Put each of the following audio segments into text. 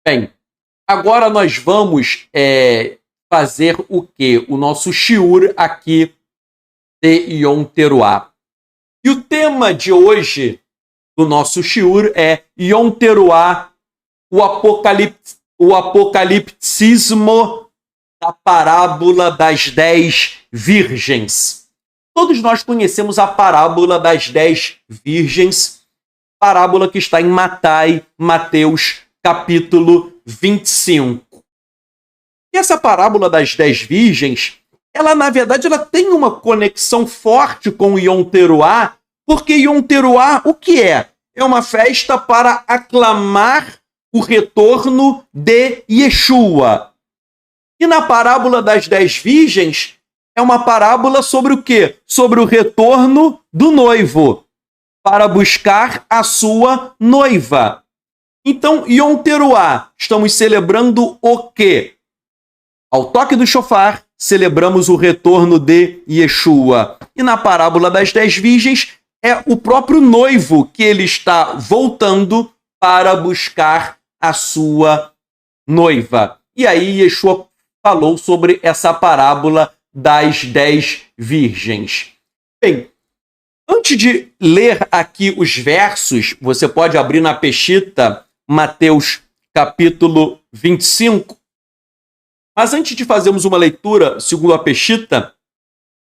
Bem, agora nós vamos fazer o quê? O nosso shiur aqui de Yom Teruah. E o tema de hoje do nosso shiur é Yom Teruah, o apocalipsismo da parábola das 10 virgens. Todos nós conhecemos a parábola das 10 virgens, parábola que está em Mateus capítulo 25. E essa parábola das 10 virgens, ela na verdade ela tem uma conexão forte com Yom Teruah, porque Yom Teruah o que é? É uma festa para aclamar o retorno de Yeshua. E na parábola das 10 virgens, é uma parábola sobre o quê? Sobre o retorno do noivo, para buscar a sua noiva. Então, Yom Teruah, estamos celebrando o quê? Ao toque do shofar, celebramos o retorno de Yeshua. E na parábola das 10 virgens, é o próprio noivo que ele está voltando para buscar a sua noiva. E aí Yeshua falou sobre essa parábola das 10 virgens. Bem, antes de ler aqui os versos, você pode abrir na Peshita, Mateus capítulo 25. Mas antes de fazermos uma leitura segundo a Peshita,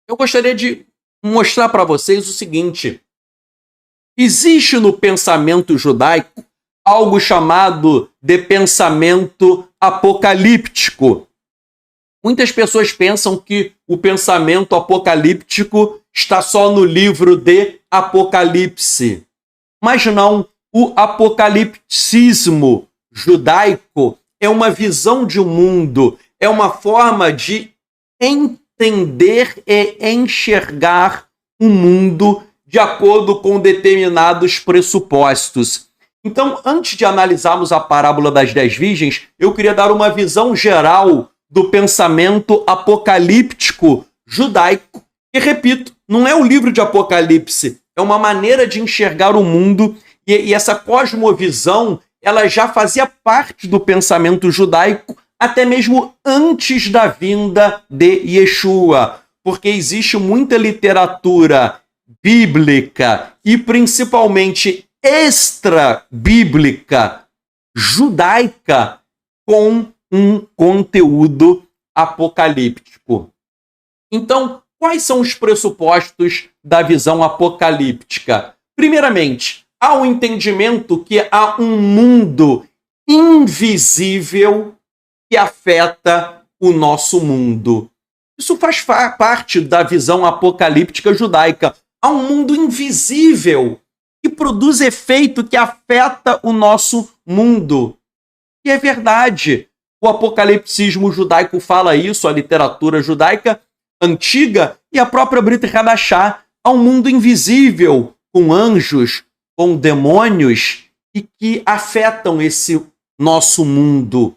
eu gostaria de mostrar para vocês o seguinte. Existe no pensamento judaico algo chamado de pensamento apocalíptico. Muitas pessoas pensam que o pensamento apocalíptico está só no livro de Apocalipse. Mas não, o apocalipsismo judaico é uma visão de um mundo, é uma forma de entender e enxergar o mundo de acordo com determinados pressupostos. Então, antes de analisarmos a parábola das 10 virgens, eu queria dar uma visão geral do pensamento apocalíptico judaico. E, repito, não é o livro de Apocalipse, é uma maneira de enxergar o mundo, e essa cosmovisão ela já fazia parte do pensamento judaico até mesmo antes da vinda de Yeshua, porque existe muita literatura bíblica e principalmente extra-bíblica judaica com um conteúdo apocalíptico. Então, quais são os pressupostos da visão apocalíptica? Primeiramente, há o entendimento que há um mundo invisível que afeta o nosso mundo. Isso faz parte da visão apocalíptica judaica. Há um mundo invisível que produz efeito que afeta o nosso mundo. E é verdade. O apocalipsismo judaico fala isso, a literatura judaica antiga e a própria Brit Hadashah. Há um mundo invisível com anjos, com demônios e que afetam esse nosso mundo.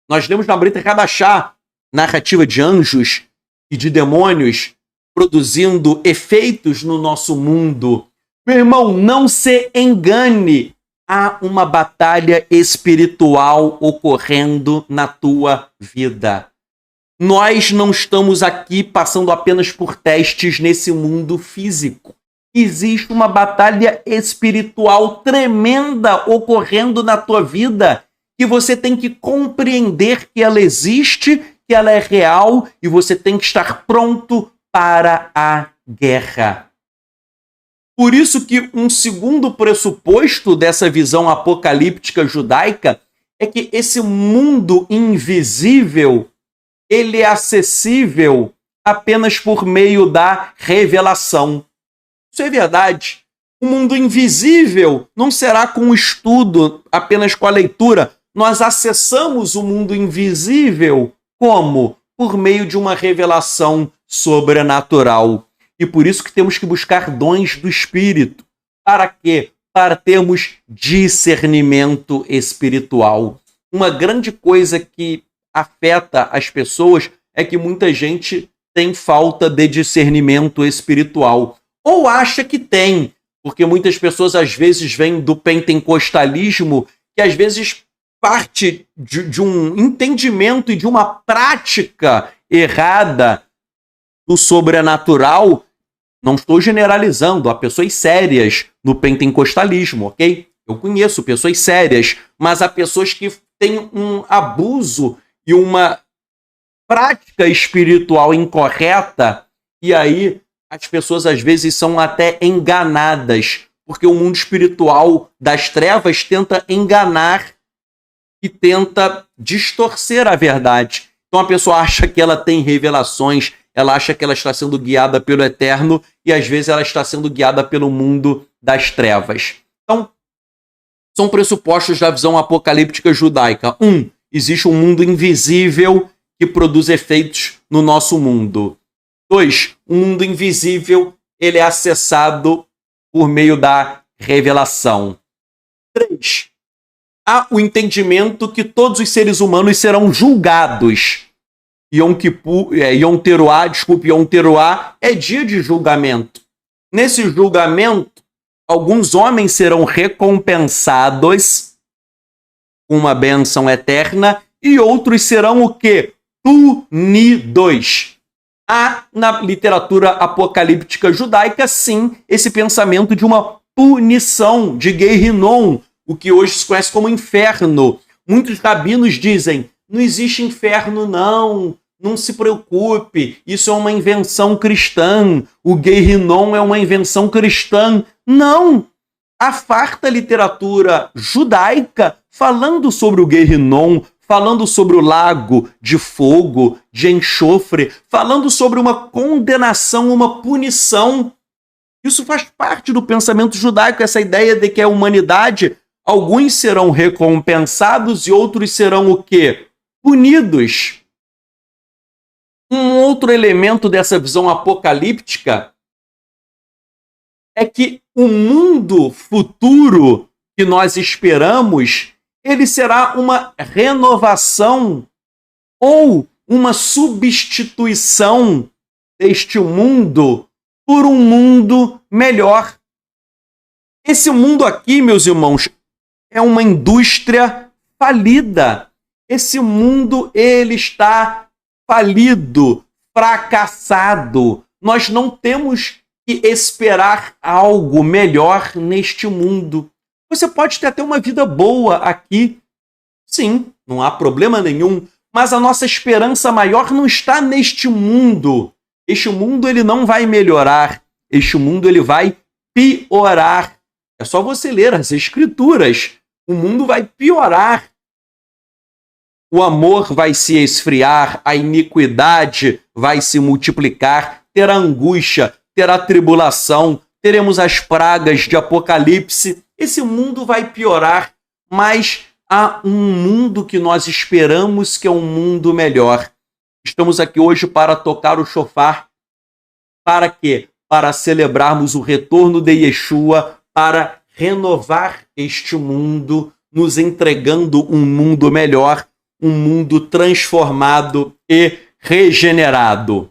Nós lemos na Brit Hadashah narrativa de anjos e de demônios produzindo efeitos no nosso mundo. Meu irmão, não se engane. Há uma batalha espiritual ocorrendo na tua vida. Nós não estamos aqui passando apenas por testes nesse mundo físico. Existe uma batalha espiritual tremenda ocorrendo na tua vida que você tem que compreender que ela existe, que ela é real e você tem que estar pronto para a guerra. Por isso que um segundo pressuposto dessa visão apocalíptica judaica é que esse mundo invisível, ele é acessível apenas por meio da revelação. Isso é verdade. O mundo invisível não será com o estudo, apenas com a leitura. Nós acessamos o mundo invisível como? Por meio de uma revelação sobrenatural. E por isso que temos que buscar dons do Espírito. Para quê? Para termos discernimento espiritual. Uma grande coisa que afeta as pessoas é que muita gente tem falta de discernimento espiritual. Ou acha que tem, porque muitas pessoas às vezes vêm do pentecostalismo, que às vezes parte de um entendimento e de uma prática errada do sobrenatural. Não estou generalizando, há pessoas sérias no pentecostalismo, ok? Eu conheço pessoas sérias, mas há pessoas que têm um abuso e uma prática espiritual incorreta, e aí as pessoas às vezes são até enganadas, porque o mundo espiritual das trevas tenta enganar e tenta distorcer a verdade. Então a pessoa acha que ela tem revelações, ela acha que ela está sendo guiada pelo Eterno e às vezes ela está sendo guiada pelo mundo das trevas. Então, são pressupostos da visão apocalíptica judaica. Existe um mundo invisível que produz efeitos no nosso mundo. 2, o mundo invisível ele é acessado por meio da revelação. 3, há o entendimento que todos os seres humanos serão julgados. Yom Teruah é dia de julgamento. Nesse julgamento, alguns homens serão recompensados com uma bênção eterna e outros serão o quê? Punidos. Há na literatura apocalíptica judaica, sim, esse pensamento de uma punição, de Gehinnom, o que hoje se conhece como inferno. Muitos rabinos dizem, não existe inferno não se preocupe, isso é uma invenção cristã, o Gehinnom é uma invenção cristã. Não! Há farta literatura judaica falando sobre o Gehinnom, falando sobre o lago de fogo, de enxofre, falando sobre uma condenação, uma punição. Isso faz parte do pensamento judaico, essa ideia de que a humanidade, alguns serão recompensados e outros serão o quê? Punidos. Um outro elemento dessa visão apocalíptica é que o mundo futuro que nós esperamos, ele será uma renovação ou uma substituição deste mundo por um mundo melhor. Esse mundo aqui, meus irmãos, é uma indústria falida. Esse mundo, ele está falido, fracassado. Nós não temos que esperar algo melhor neste mundo. Você pode ter até uma vida boa aqui. Sim, não há problema nenhum. Mas a nossa esperança maior não está neste mundo. Este mundo ele não vai melhorar. Este mundo ele vai piorar. É só você ler as Escrituras. O mundo vai piorar. O amor vai se esfriar, a iniquidade vai se multiplicar, terá angústia, terá tribulação, teremos as pragas de Apocalipse. Esse mundo vai piorar, mas há um mundo que nós esperamos que é um mundo melhor. Estamos aqui hoje para tocar o shofar. Para quê? Para celebrarmos o retorno de Yeshua, para renovar este mundo, nos entregando um mundo melhor, um mundo transformado e regenerado.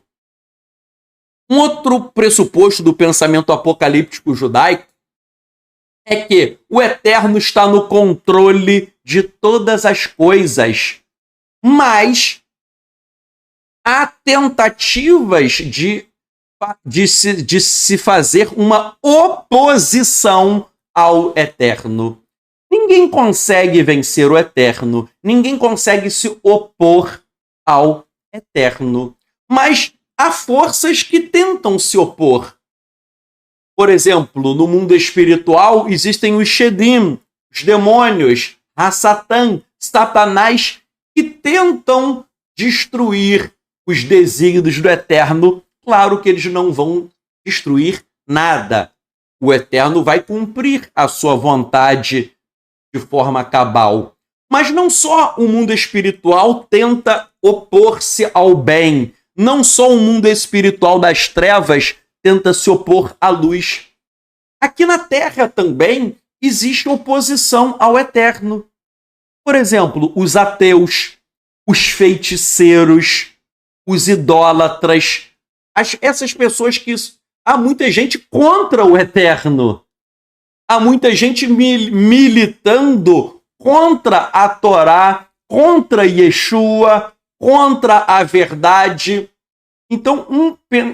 Um outro pressuposto do pensamento apocalíptico judaico é que o Eterno está no controle de todas as coisas, mas há tentativas de se fazer uma oposição ao Eterno. Ninguém consegue vencer o Eterno, ninguém consegue se opor ao Eterno, mas há forças que tentam se opor. Por exemplo, no mundo espiritual existem os Shedim, os demônios, Satã, Satanás, que tentam destruir os desígnios do Eterno. Claro que eles não vão destruir nada. O Eterno vai cumprir a sua vontade de forma cabal. Mas não só o mundo espiritual tenta opor-se ao bem, não só o mundo espiritual das trevas tenta se opor à luz. Aqui na Terra também existe oposição ao Eterno. Por exemplo, os ateus, os feiticeiros, os idólatras, essas pessoas que... Há muita gente contra o Eterno. Há muita gente militando contra a Torá, contra Yeshua, contra a verdade. Então,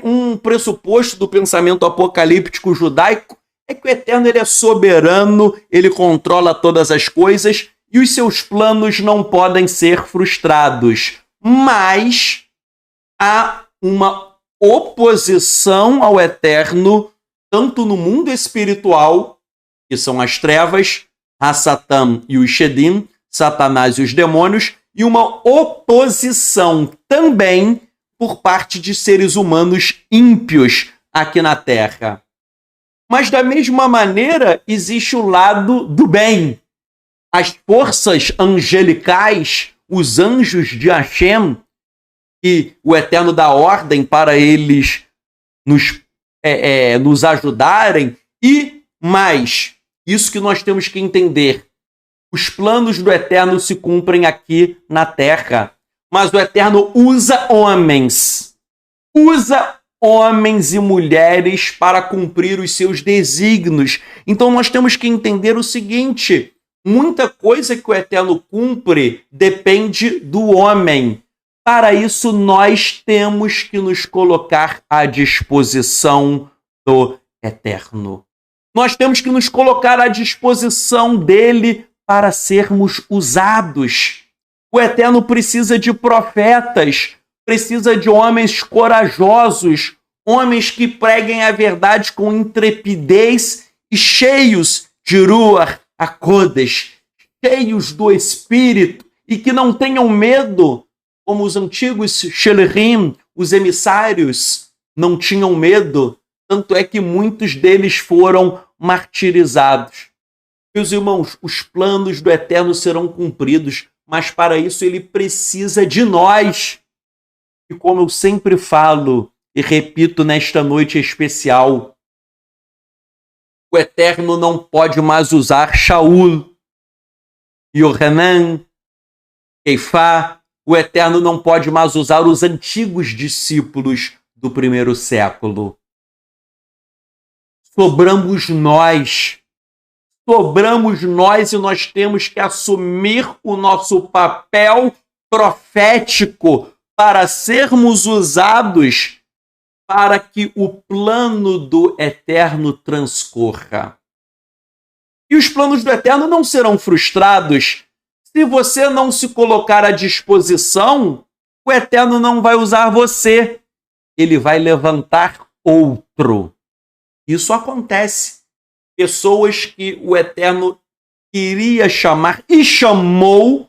um pressuposto do pensamento apocalíptico judaico é que o Eterno ele é soberano, ele controla todas as coisas e os seus planos não podem ser frustrados. Mas há uma oposição ao Eterno, tanto no mundo espiritual, que são as trevas, Hassatam e os Shedim, Satanás e os demônios, e uma oposição também por parte de seres humanos ímpios aqui na Terra. Mas da mesma maneira, existe o lado do bem. As forças angelicais, os anjos de Hashem, que o Eterno dá ordem para eles nos ajudarem, e mais, isso que nós temos que entender, os planos do Eterno se cumprem aqui na Terra, mas o Eterno usa homens e mulheres para cumprir os seus desígnios. Então nós temos que entender o seguinte, muita coisa que o Eterno cumpre depende do homem. Para isso, nós temos que nos colocar à disposição do Eterno. Nós temos que nos colocar à disposição dele para sermos usados. O Eterno precisa de profetas, precisa de homens corajosos, homens que preguem a verdade com intrepidez e cheios de Ruach HaKodesh, cheios do Espírito e que não tenham medo, como os antigos Shelerim, os emissários, não tinham medo, tanto é que muitos deles foram martirizados. Meus irmãos, os planos do Eterno serão cumpridos, mas para isso ele precisa de nós. E como eu sempre falo e repito nesta noite especial, o Eterno não pode mais usar Shaul, Yohanan, Keifá. O Eterno não pode mais usar os antigos discípulos do primeiro século. Sobramos nós e nós temos que assumir o nosso papel profético para sermos usados para que o plano do Eterno transcorra. E os planos do Eterno não serão frustrados. Se você não se colocar à disposição, o Eterno não vai usar você. Ele vai levantar outro. Isso acontece. Pessoas que o Eterno queria chamar e chamou,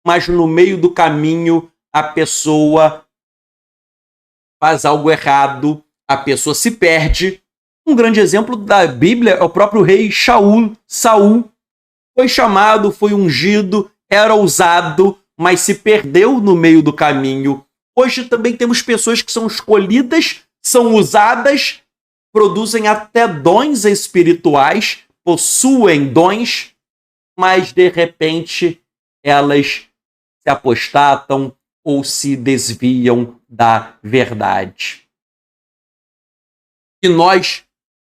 mas no meio do caminho a pessoa faz algo errado, a pessoa se perde. Um grande exemplo da Bíblia é o próprio rei Saul. Foi chamado, foi ungido, era usado, mas se perdeu no meio do caminho. Hoje também temos pessoas que são escolhidas, são usadas, produzem até dons espirituais, possuem dons, mas de repente elas se apostatam ou se desviam da verdade. Que nós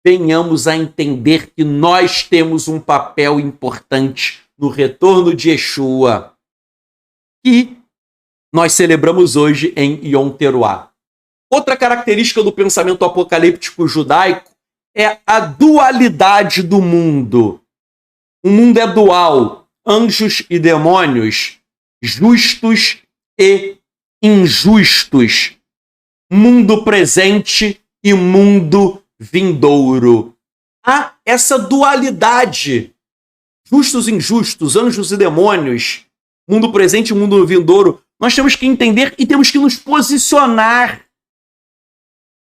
venhamos a entender que nós temos um papel importante no retorno de Yeshua, que nós celebramos hoje em Yom Teruah. Outra característica do pensamento apocalíptico judaico é a dualidade do mundo. O mundo é dual, anjos e demônios, justos e injustos, mundo presente e mundo vindouro. Há essa dualidade, justos e injustos, anjos e demônios, mundo presente e mundo vindouro. Nós temos que entender e temos que nos posicionar.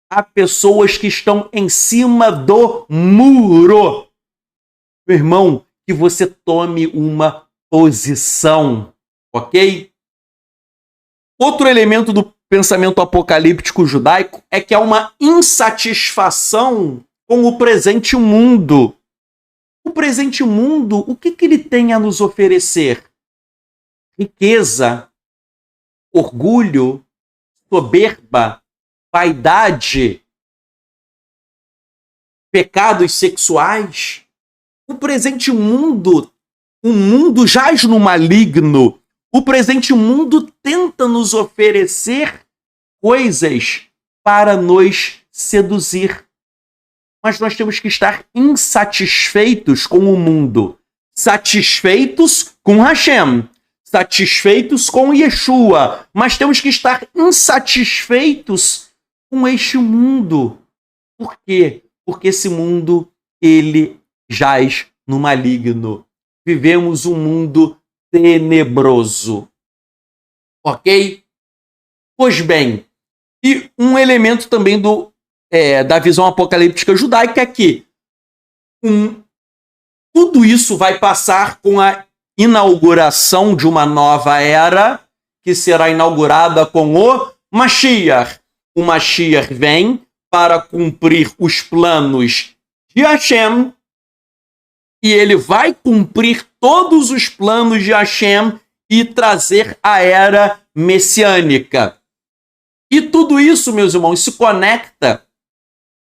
Há pessoas que estão em cima do muro. Meu irmão, que você tome uma posição, ok? Outro elemento do pensamento apocalíptico judaico é que há uma insatisfação com o presente mundo. O presente mundo, o que ele tem a nos oferecer? Riqueza, orgulho, soberba, vaidade, pecados sexuais. O presente mundo o mundo jaz no maligno. O presente mundo tenta nos oferecer coisas para nos seduzir. Mas nós temos que estar insatisfeitos com o mundo, satisfeitos com Hashem, satisfeitos com Yeshua, mas temos que estar insatisfeitos com este mundo. Por quê? Porque esse mundo, ele jaz no maligno. Vivemos um mundo tenebroso. Ok? Pois bem, e um elemento também da visão apocalíptica judaica é que tudo isso vai passar com a inauguração de uma nova era, que será inaugurada com o Mashiach. O Mashiach vem para cumprir os planos de Hashem, e ele vai cumprir todos os planos de Hashem e trazer a era messiânica. E tudo isso, meus irmãos, se conecta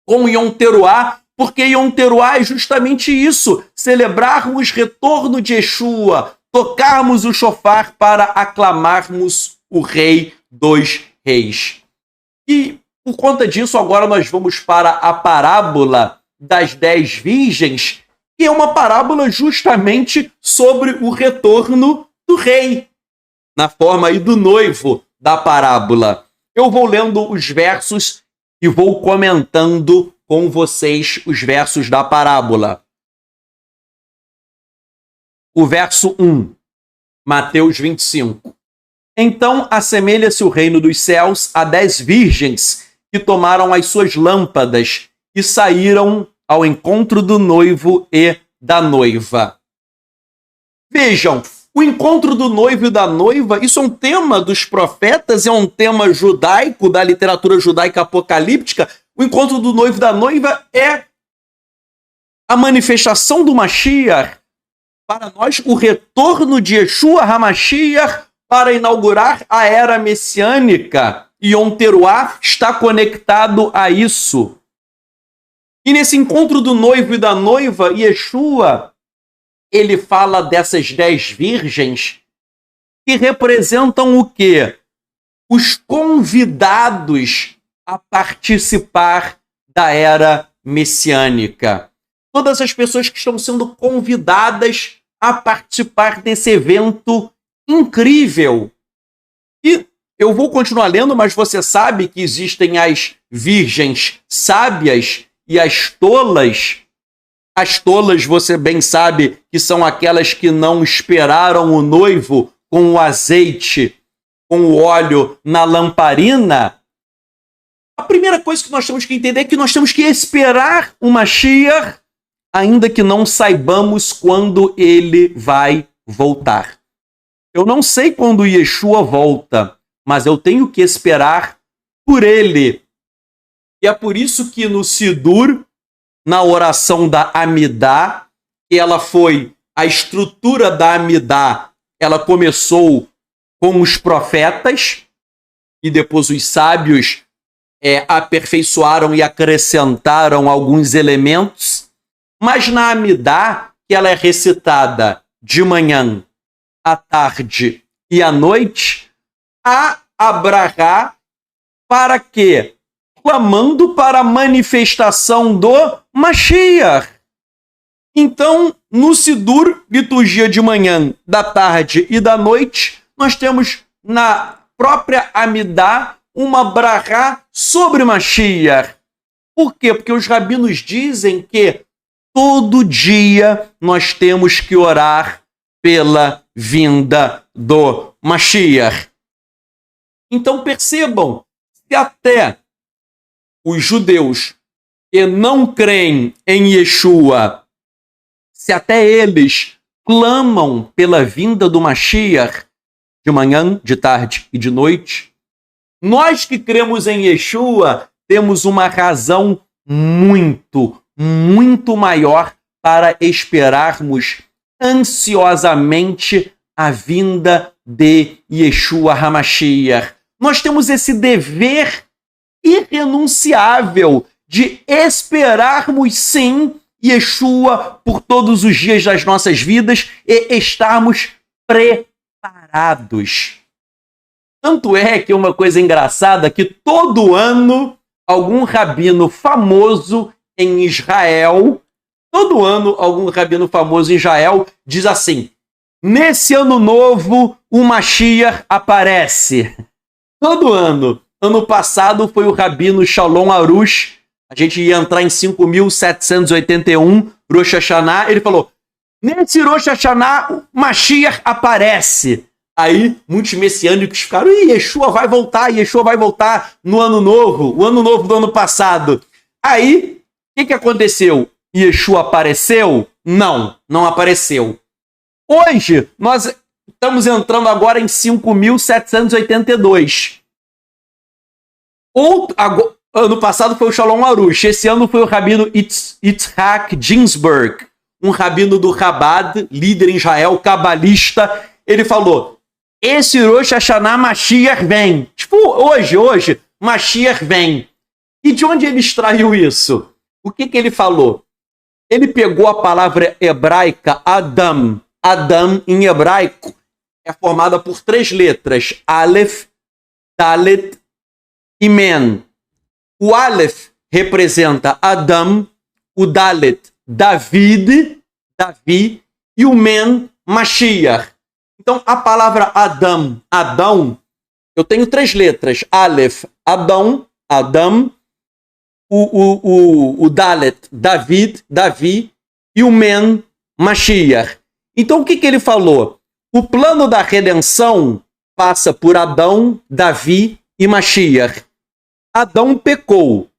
com Yom Teruah, porque Yom Teruah é justamente isso, celebrarmos o retorno de Yeshua, tocarmos o shofar para aclamarmos o Rei dos Reis. E por conta disso, agora nós vamos para a parábola das 10 virgens, que é uma parábola justamente sobre o retorno do rei, na forma aí do noivo da parábola. Eu vou lendo os versos e vou comentando com vocês os versos da parábola. O verso 1, Mateus 25. Então assemelha-se o reino dos céus a 10 virgens que tomaram as suas lâmpadas e saíram ao encontro do noivo e da noiva. Vejam, o encontro do noivo e da noiva, isso é um tema dos profetas, é um tema judaico, da literatura judaica apocalíptica. O encontro do noivo e da noiva é a manifestação do Mashiach. Para nós, o retorno de Yeshua HaMashiach para inaugurar a era messiânica. E Yom Teruah está conectado a isso. E nesse encontro do noivo e da noiva, Yeshua, ele fala dessas 10 virgens que representam o quê? Os convidados a participar da era messiânica. Todas as pessoas que estão sendo convidadas a participar desse evento incrível. E eu vou continuar lendo, mas você sabe que existem as virgens sábias e as tolas. As tolas, você bem sabe, que são aquelas que não esperaram o noivo com o azeite, com o óleo na lamparina. A primeira coisa que nós temos que entender é que nós temos que esperar o Mashiach, ainda que não saibamos quando ele vai voltar. Eu não sei quando Yeshua volta, mas eu tenho que esperar por ele. E é por isso que no Sidur, na oração da Amidá, ela foi a estrutura da Amidá, ela começou com os profetas e depois os sábios aperfeiçoaram e acrescentaram alguns elementos, mas na Amidá, que ela é recitada de manhã, à tarde e à noite, há Abrahá para quê? Clamando para a manifestação do Mashiach. Então, no Sidur, liturgia de manhã, da tarde e da noite, nós temos na própria Amidá uma brachá sobre Mashiach. Por quê? Porque os rabinos dizem que todo dia nós temos que orar pela vinda do Mashiach. Então percebam, se até os judeus que não creem em Yeshua, se até eles clamam pela vinda do Mashiach de manhã, de tarde e de noite, nós que cremos em Yeshua temos uma razão muito, muito maior para esperarmos ansiosamente a vinda de Yeshua HaMashiach. Nós temos esse dever irrenunciável de esperarmos sim Yeshua por todos os dias das nossas vidas e estarmos preparados. Tanto é que uma coisa engraçada que todo ano algum rabino famoso em Israel, diz assim: nesse ano novo o Mashiach aparece. Todo ano. Ano passado foi o rabino Shalom Arush. A gente ia entrar em 5.781, Rosh Hashanah. Ele falou, nesse Rosh Hashanah o Mashiach aparece. Aí, muitos messiânicos ficaram, Yeshua vai voltar no ano novo, o ano novo do ano passado. Aí, o que aconteceu? Yeshua apareceu? Não, não apareceu. Hoje, nós estamos entrando agora em 5.782. Ano passado foi o Shalom Arush, esse ano foi o rabino Yitzhak Ginsburg, um rabino do Chabad, líder em Israel, cabalista. Ele falou, esse Rosh Hashanah Mashiach vem. Tipo, hoje, Mashiach vem. E de onde ele extraiu isso? O que ele falou? Ele pegou a palavra hebraica Adam. Adam, em hebraico, é formada por 3 letras. Aleph, Dalet e Men. O Aleph representa Adam, o Dalet, Davi, e o Men, Mashiach. Então, a palavra Adão, eu tenho 3 letras. Aleph, Adão, o Dalet, Davi, e o Men, Mashiach. Então, o que ele falou? O plano da redenção passa por Adão, Davi e Mashiach. Adão pecou.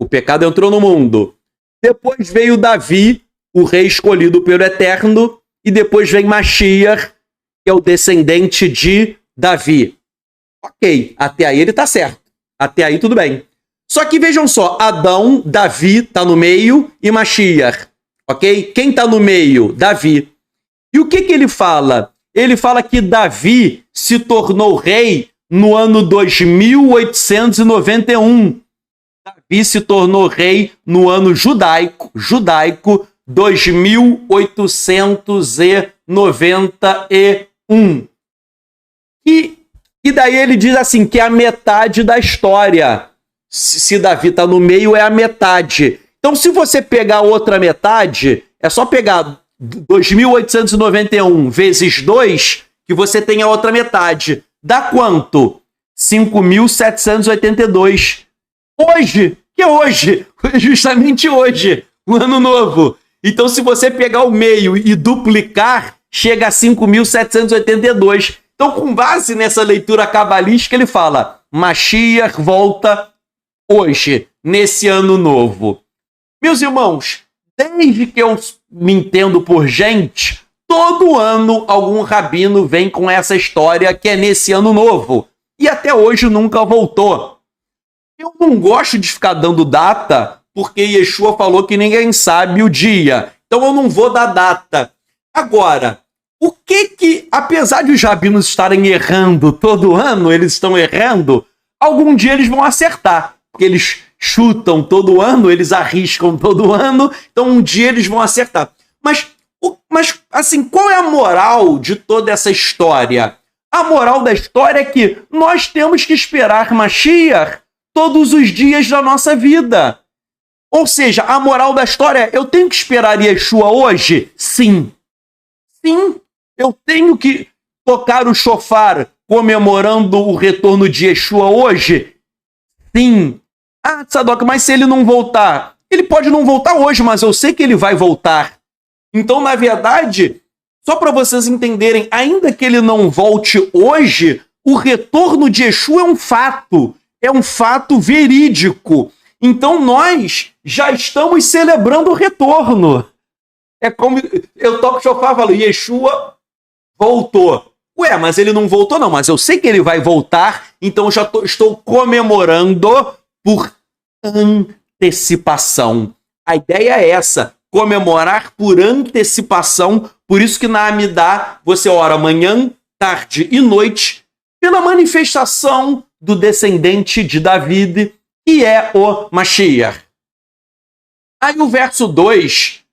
O pecado entrou no mundo. Depois veio Davi, o rei escolhido pelo Eterno, e depois vem Mashiach, que é o descendente de Davi. Ok, até aí ele está certo. Até aí tudo bem. Só que vejam só, Adão, Davi está no meio e Mashiach. Ok? Quem está no meio? Davi. E o que ele fala? Ele fala que Davi se tornou rei no ano 2891. Davi se tornou rei no ano judaico 2891. E daí ele diz assim, que é a metade da história. Se Davi está no meio, é a metade. Então, se você pegar a outra metade, é só pegar 2891 vezes 2, que você tem a outra metade. Dá quanto? 5.782. Hoje, que é hoje? Justamente hoje, o ano novo. Então, se você pegar o meio e duplicar, chega a 5.782. Então, com base nessa leitura cabalística, ele fala, Mashiach volta hoje, nesse ano novo. Meus irmãos, desde que eu me entendo por gente, todo ano algum rabino vem com essa história que é nesse ano novo. E até hoje nunca voltou. Eu não gosto de ficar dando data, porque Yeshua falou que ninguém sabe o dia. Então eu não vou dar data. Agora, o que, apesar de os rabinos estarem errando todo ano, eles estão errando, algum dia eles vão acertar. Porque eles chutam todo ano, eles arriscam todo ano, então um dia eles vão acertar. Mas assim, qual é a moral de toda essa história? A moral da história é que nós temos que esperar Mashiach todos os dias da nossa vida. Ou seja, a moral da história é, eu tenho que esperar Yeshua hoje? Sim. Sim, eu tenho que tocar o shofar comemorando o retorno de Yeshua hoje? Sim. Ah, Tzadok, mas se ele não voltar? Ele pode não voltar hoje, mas eu sei que ele vai voltar. Então, na verdade, só para vocês entenderem, ainda que ele não volte hoje, o retorno de Yeshua é um fato verídico. Então, nós já estamos celebrando o retorno. É como eu toco o shofar e falo, Yeshua voltou. Ué, mas ele não voltou não, mas eu sei que ele vai voltar, então eu já estou comemorando por antecipação. A ideia é essa, comemorar por antecipação, por isso que na Amidá você ora manhã, tarde e noite, pela manifestação do descendente de Davi, que é o Mashiach. Aí o verso 2,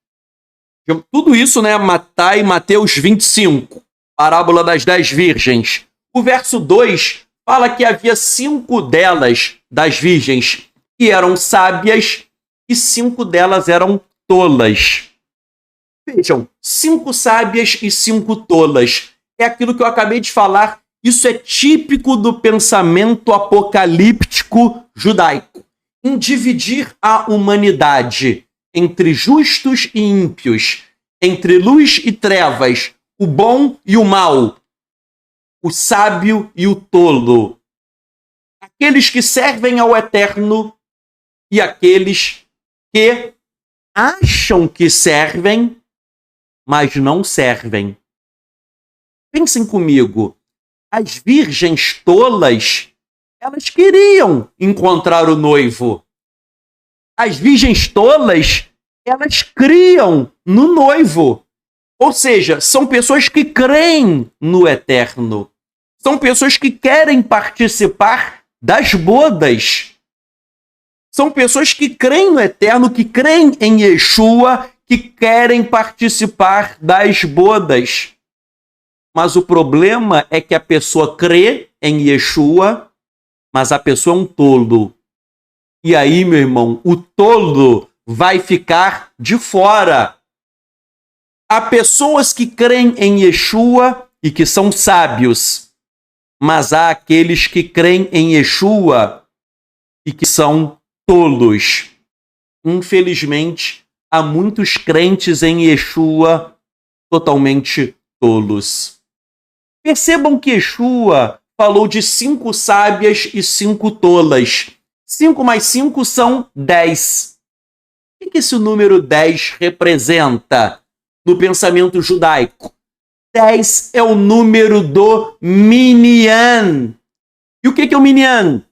tudo isso, né, está em Mateus 25, parábola das 10 virgens. O verso 2 fala que havia 5 delas, das virgens, que eram sábias e 5 delas eram tolas. Vejam, 5 sábias e 5 tolas. É aquilo que eu acabei de falar. Isso é típico do pensamento apocalíptico judaico. Em dividir a humanidade entre justos e ímpios, entre luz e trevas, o bom e o mal, o sábio e o tolo, aqueles que servem ao eterno e aqueles que acham que servem, mas não servem. Pensem comigo, as virgens tolas, elas queriam encontrar o noivo. As virgens tolas, elas criam no noivo. Ou seja, são pessoas que creem no eterno. São pessoas que querem participar das bodas. São pessoas que creem no eterno, que creem em Yeshua, que querem participar das bodas. Mas o problema é que a pessoa crê em Yeshua, mas a pessoa é um tolo. E aí, meu irmão, o tolo vai ficar de fora. Há pessoas que creem em Yeshua e que são sábios, mas há aqueles que creem em Yeshua e que são tolos. Infelizmente, há muitos crentes em Yeshua totalmente tolos. Percebam que Yeshua falou de 5 sábias e 5 tolas. 5 mais 5 são 10. O que esse número 10 representa no pensamento judaico? 10 é o número do Minyan. E o que é o Minyan?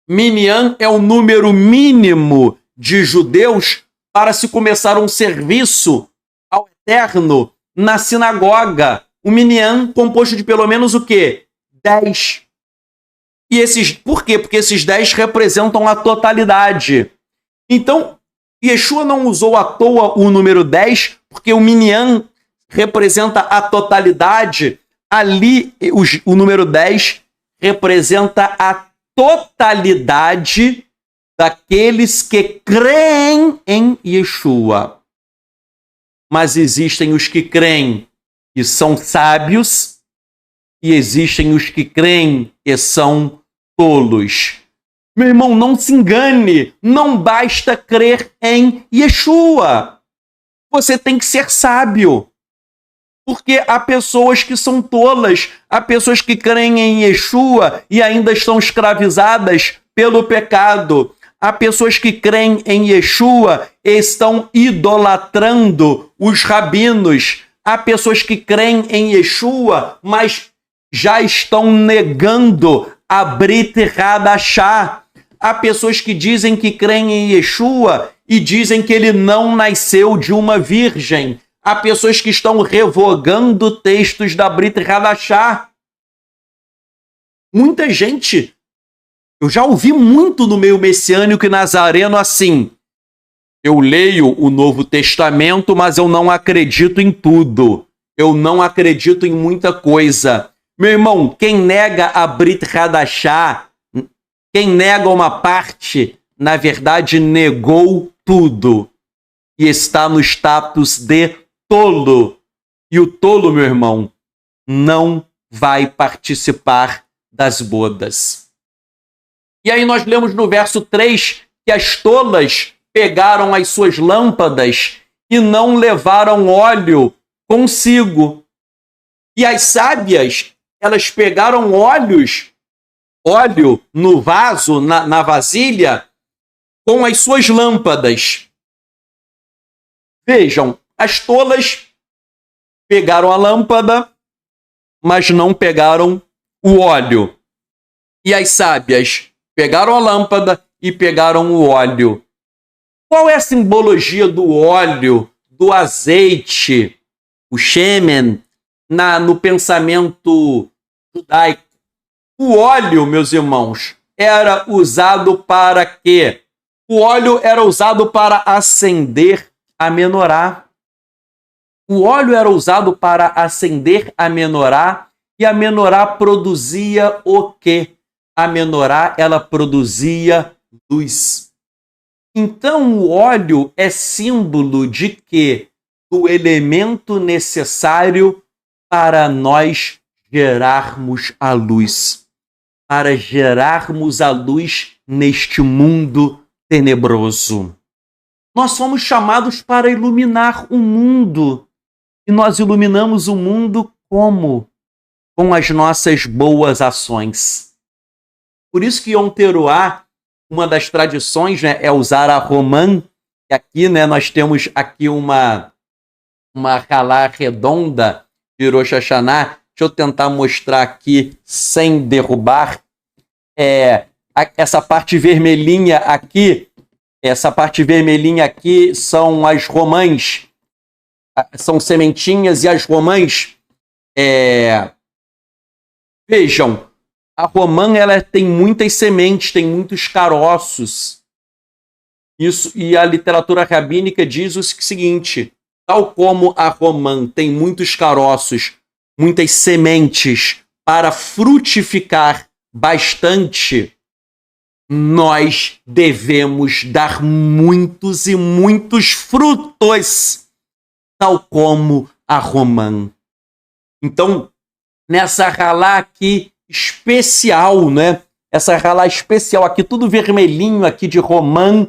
Minyan é o número mínimo de judeus para se começar um serviço ao eterno na sinagoga. O Minyan composto de pelo menos o quê? 10. E por quê? Porque esses 10 representam a totalidade. Então, Yeshua não usou à toa o número 10, porque o Minyan representa a totalidade. Ali, o número 10 representa a totalidade daqueles que creem em Yeshua. Mas existem os que creem que são sábios e existem os que creem que são tolos. Meu irmão, não se engane, não basta crer em Yeshua. Você tem que ser sábio. Porque há pessoas que são tolas, há pessoas que creem em Yeshua e ainda estão escravizadas pelo pecado. Há pessoas que creem em Yeshua e estão idolatrando os rabinos. Há pessoas que creem em Yeshua, mas já estão negando a Brit Hadashah. Há pessoas que dizem que creem em Yeshua e dizem que ele não nasceu de uma virgem. Há pessoas que estão revogando textos da Brit Hadashah. Muita gente, eu já ouvi muito no meio messiânico e nazareno assim: eu leio o Novo Testamento, mas eu não acredito em tudo. Eu não acredito em muita coisa. Meu irmão, quem nega a Brit Hadashah, quem nega uma parte, na verdade negou tudo. E está no status de tolo. E o tolo, meu irmão, não vai participar das bodas. E aí nós lemos no verso 3 que as tolas pegaram as suas lâmpadas e não levaram óleo consigo. E as sábias, elas pegaram óleo no vaso, na vasilha, com as suas lâmpadas. Vejam, as tolas pegaram a lâmpada, mas não pegaram o óleo. E as sábias pegaram a lâmpada e pegaram o óleo. Qual é a simbologia do óleo, do azeite, o shemen, no pensamento judaico? O óleo, meus irmãos, era usado para quê? O óleo era usado para acender a menorá. O óleo era usado para acender a menorá, e a menorá produzia o quê? A menorá, ela produzia luz. Então, o óleo é símbolo de quê? Do elemento necessário para nós gerarmos a luz. Para gerarmos a luz neste mundo tenebroso. Nós somos chamados para iluminar o mundo. E nós iluminamos o mundo como? Com as nossas boas ações. Por isso que Yom Teruah, uma das tradições, né, é usar a romã. E aqui, né, nós temos aqui uma halá redonda de Rosh Hashanah. Deixa eu tentar mostrar aqui sem derrubar. Essa parte vermelhinha aqui, são as romãs, são sementinhas, e as romãs, vejam, a romã, ela tem muitas sementes, tem muitos caroços. Isso, e a literatura rabínica diz o seguinte: tal como a romã tem muitos caroços, muitas sementes para frutificar bastante, nós devemos dar muitos e muitos frutos, tal como a romã. Então, nessa halá aqui especial, né? Essa halá especial aqui, tudo vermelhinho aqui de romã,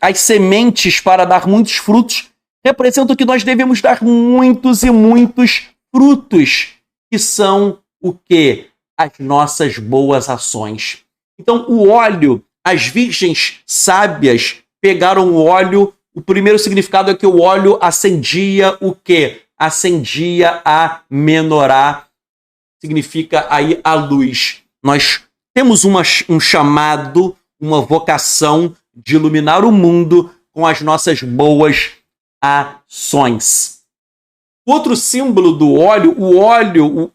as sementes para dar muitos frutos representam que nós devemos dar muitos e muitos frutos, que são o quê? As nossas boas ações. Então, o óleo, as virgens sábias pegaram o óleo. O primeiro significado é que o óleo acendia o quê? Acendia a menorá, significa aí a luz. Nós temos um chamado, uma vocação de iluminar o mundo com as nossas boas ações. Outro símbolo do óleo,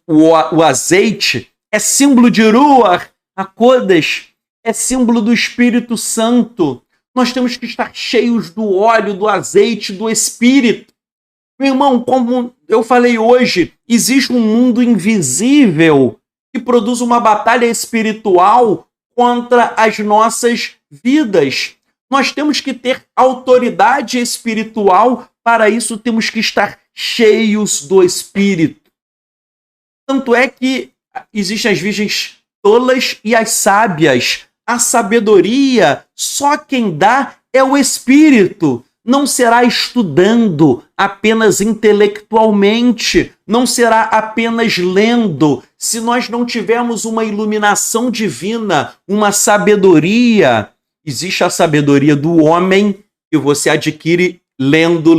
o azeite, é símbolo de Ruach HaKodesh, é símbolo do Espírito Santo. Nós temos que estar cheios do óleo, do azeite, do Espírito. Meu irmão, como eu falei hoje, existe um mundo invisível que produz uma batalha espiritual contra as nossas vidas. Nós temos que ter autoridade espiritual, para isso temos que estar cheios do Espírito. Tanto é que existem as virgens tolas e as sábias. A sabedoria, só quem dá é o Espírito. Não será estudando apenas intelectualmente, não será apenas lendo. Se nós não tivermos uma iluminação divina, uma sabedoria, existe a sabedoria do homem que você adquire lendo.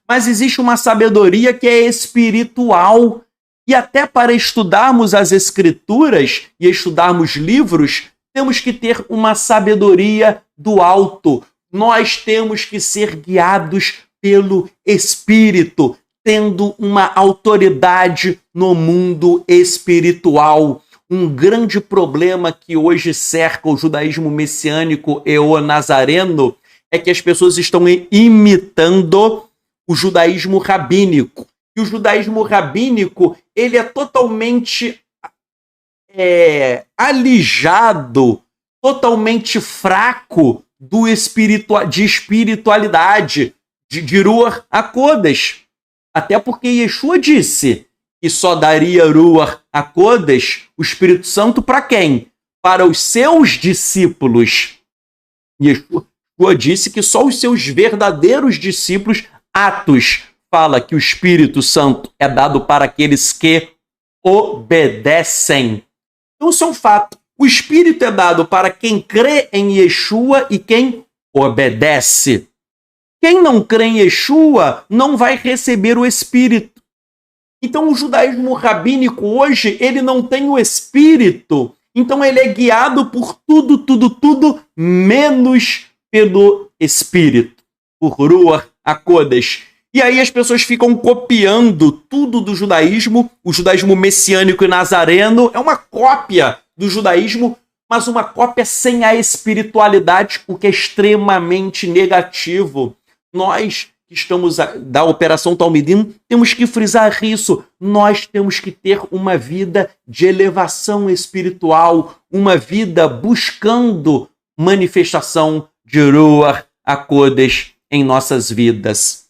Mas existe uma sabedoria que é espiritual. E até para estudarmos as Escrituras e estudarmos livros, temos que ter uma sabedoria do alto. Nós temos que ser guiados pelo Espírito, tendo uma autoridade no mundo espiritual. Um grande problema que hoje cerca o judaísmo messiânico e o nazareno é que as pessoas estão imitando o judaísmo rabínico. E o judaísmo rabínico, ele é totalmente alijado, totalmente fraco de espiritualidade, de Ruach HaKodesh. Até porque Yeshua disse que só daria Ruach HaKodesh, o Espírito Santo, para quem? Para os seus discípulos. Yeshua disse que só os seus verdadeiros discípulos, Atos, fala que o Espírito Santo é dado para aqueles que obedecem. Então, isso é um fato. O Espírito é dado para quem crê em Yeshua e quem obedece. Quem não crê em Yeshua não vai receber o Espírito. Então, o judaísmo rabínico hoje, ele não tem o Espírito. Então, ele é guiado por tudo, menos pelo Espírito, por Ruach HaKodesh. E aí as pessoas ficam copiando tudo do judaísmo. O judaísmo messiânico e nazareno é uma cópia do judaísmo, mas uma cópia sem a espiritualidade, o que é extremamente negativo. Nós que estamos da Operação Talmidim, temos que frisar isso. Nós temos que ter uma vida de elevação espiritual, uma vida buscando manifestação de Ruach HaKodesh em nossas vidas.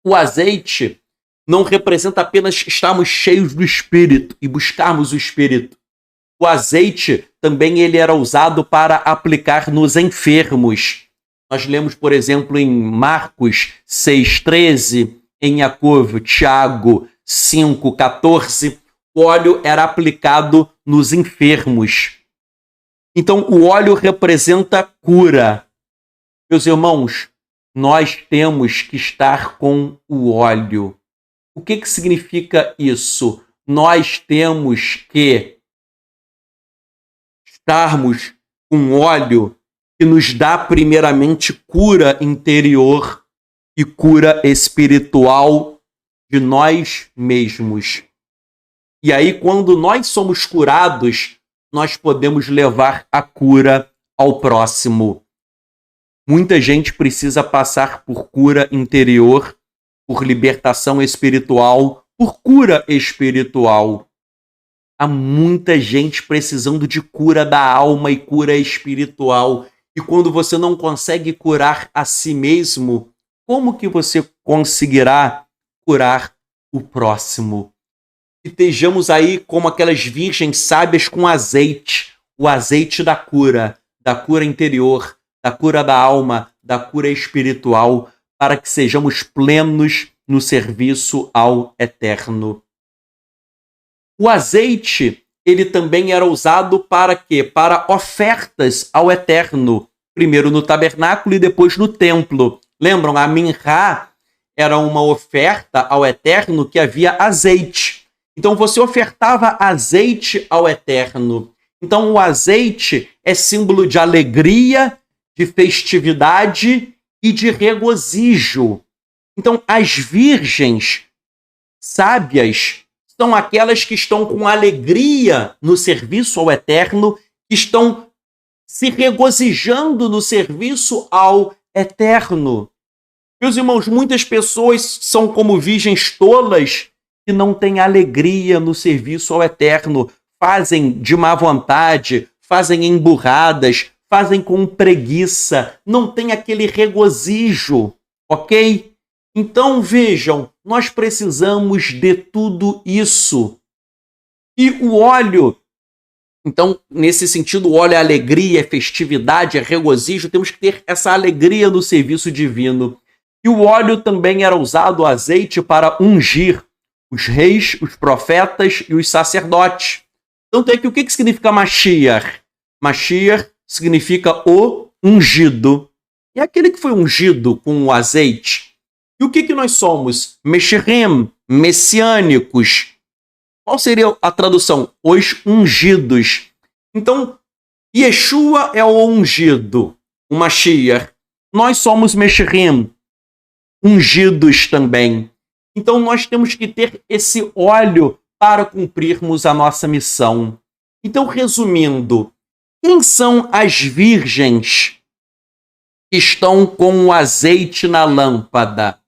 O azeite não representa apenas estarmos cheios do Espírito e buscarmos o Espírito. O azeite também ele era usado para aplicar nos enfermos. Nós lemos, por exemplo, em Marcos 6,13, em Jacobo, Tiago 5,14, o óleo era aplicado nos enfermos. Então, o óleo representa cura. Meus irmãos, nós temos que estar com o óleo. O que significa isso? Nós temos que estarmos com óleo que nos dá primeiramente cura interior e cura espiritual de nós mesmos. E aí, quando nós somos curados, nós podemos levar a cura ao próximo. Muita gente precisa passar por cura interior, por libertação espiritual, por cura espiritual. Há muita gente precisando de cura da alma e cura espiritual. E quando você não consegue curar a si mesmo, como que você conseguirá curar o próximo? E estejamos aí como aquelas virgens sábias com azeite, o azeite da cura interior, da cura da alma, da cura espiritual, para que sejamos plenos no serviço ao Eterno. O azeite, ele também era usado para quê? Para ofertas ao Eterno. Primeiro no tabernáculo e depois no templo. Lembram? A minhá era uma oferta ao Eterno que havia azeite. Então você ofertava azeite ao Eterno. Então o azeite é símbolo de alegria, de festividade e de regozijo. Então as virgens sábias são aquelas que estão com alegria no serviço ao Eterno, que estão se regozijando no serviço ao Eterno. Meus irmãos, muitas pessoas são como virgens tolas que não têm alegria no serviço ao Eterno, fazem de má vontade, fazem emburradas, fazem com preguiça, não tem aquele regozijo, ok? Então, vejam, nós precisamos de tudo isso. E o óleo, então, nesse sentido, o óleo é alegria, é festividade, é regozijo, temos que ter essa alegria no serviço divino. E o óleo também era usado, o azeite, para ungir os reis, os profetas e os sacerdotes. Então, tem aqui o que significa Mashiach? Mashiach significa o ungido. É aquele que foi ungido com o azeite. E o que nós somos? Meshirim, messiânicos. Qual seria a tradução? Os ungidos. Então, Yeshua é o ungido, o Mashiach. Nós somos Meshirim, ungidos também. Então, nós temos que ter esse óleo para cumprirmos a nossa missão. Então, resumindo, quem são as virgens que estão com o azeite na lâmpada?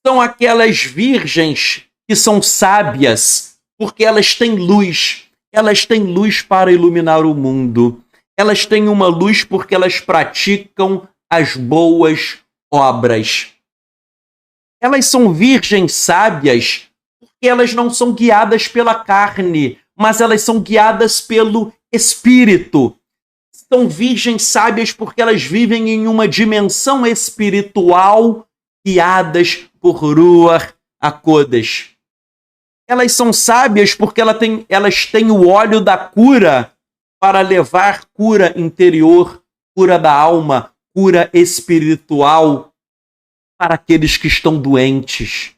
São aquelas virgens que são sábias, porque elas têm luz para iluminar o mundo. Elas têm uma luz porque elas praticam as boas obras. Elas são virgens sábias porque elas não são guiadas pela carne, mas elas são guiadas pelo Espírito. São virgens sábias porque elas vivem em uma dimensão espiritual guiadas por Ruach HaKodesh. Elas são sábias porque elas têm o óleo da cura para levar cura interior, cura da alma, cura espiritual para aqueles que estão doentes.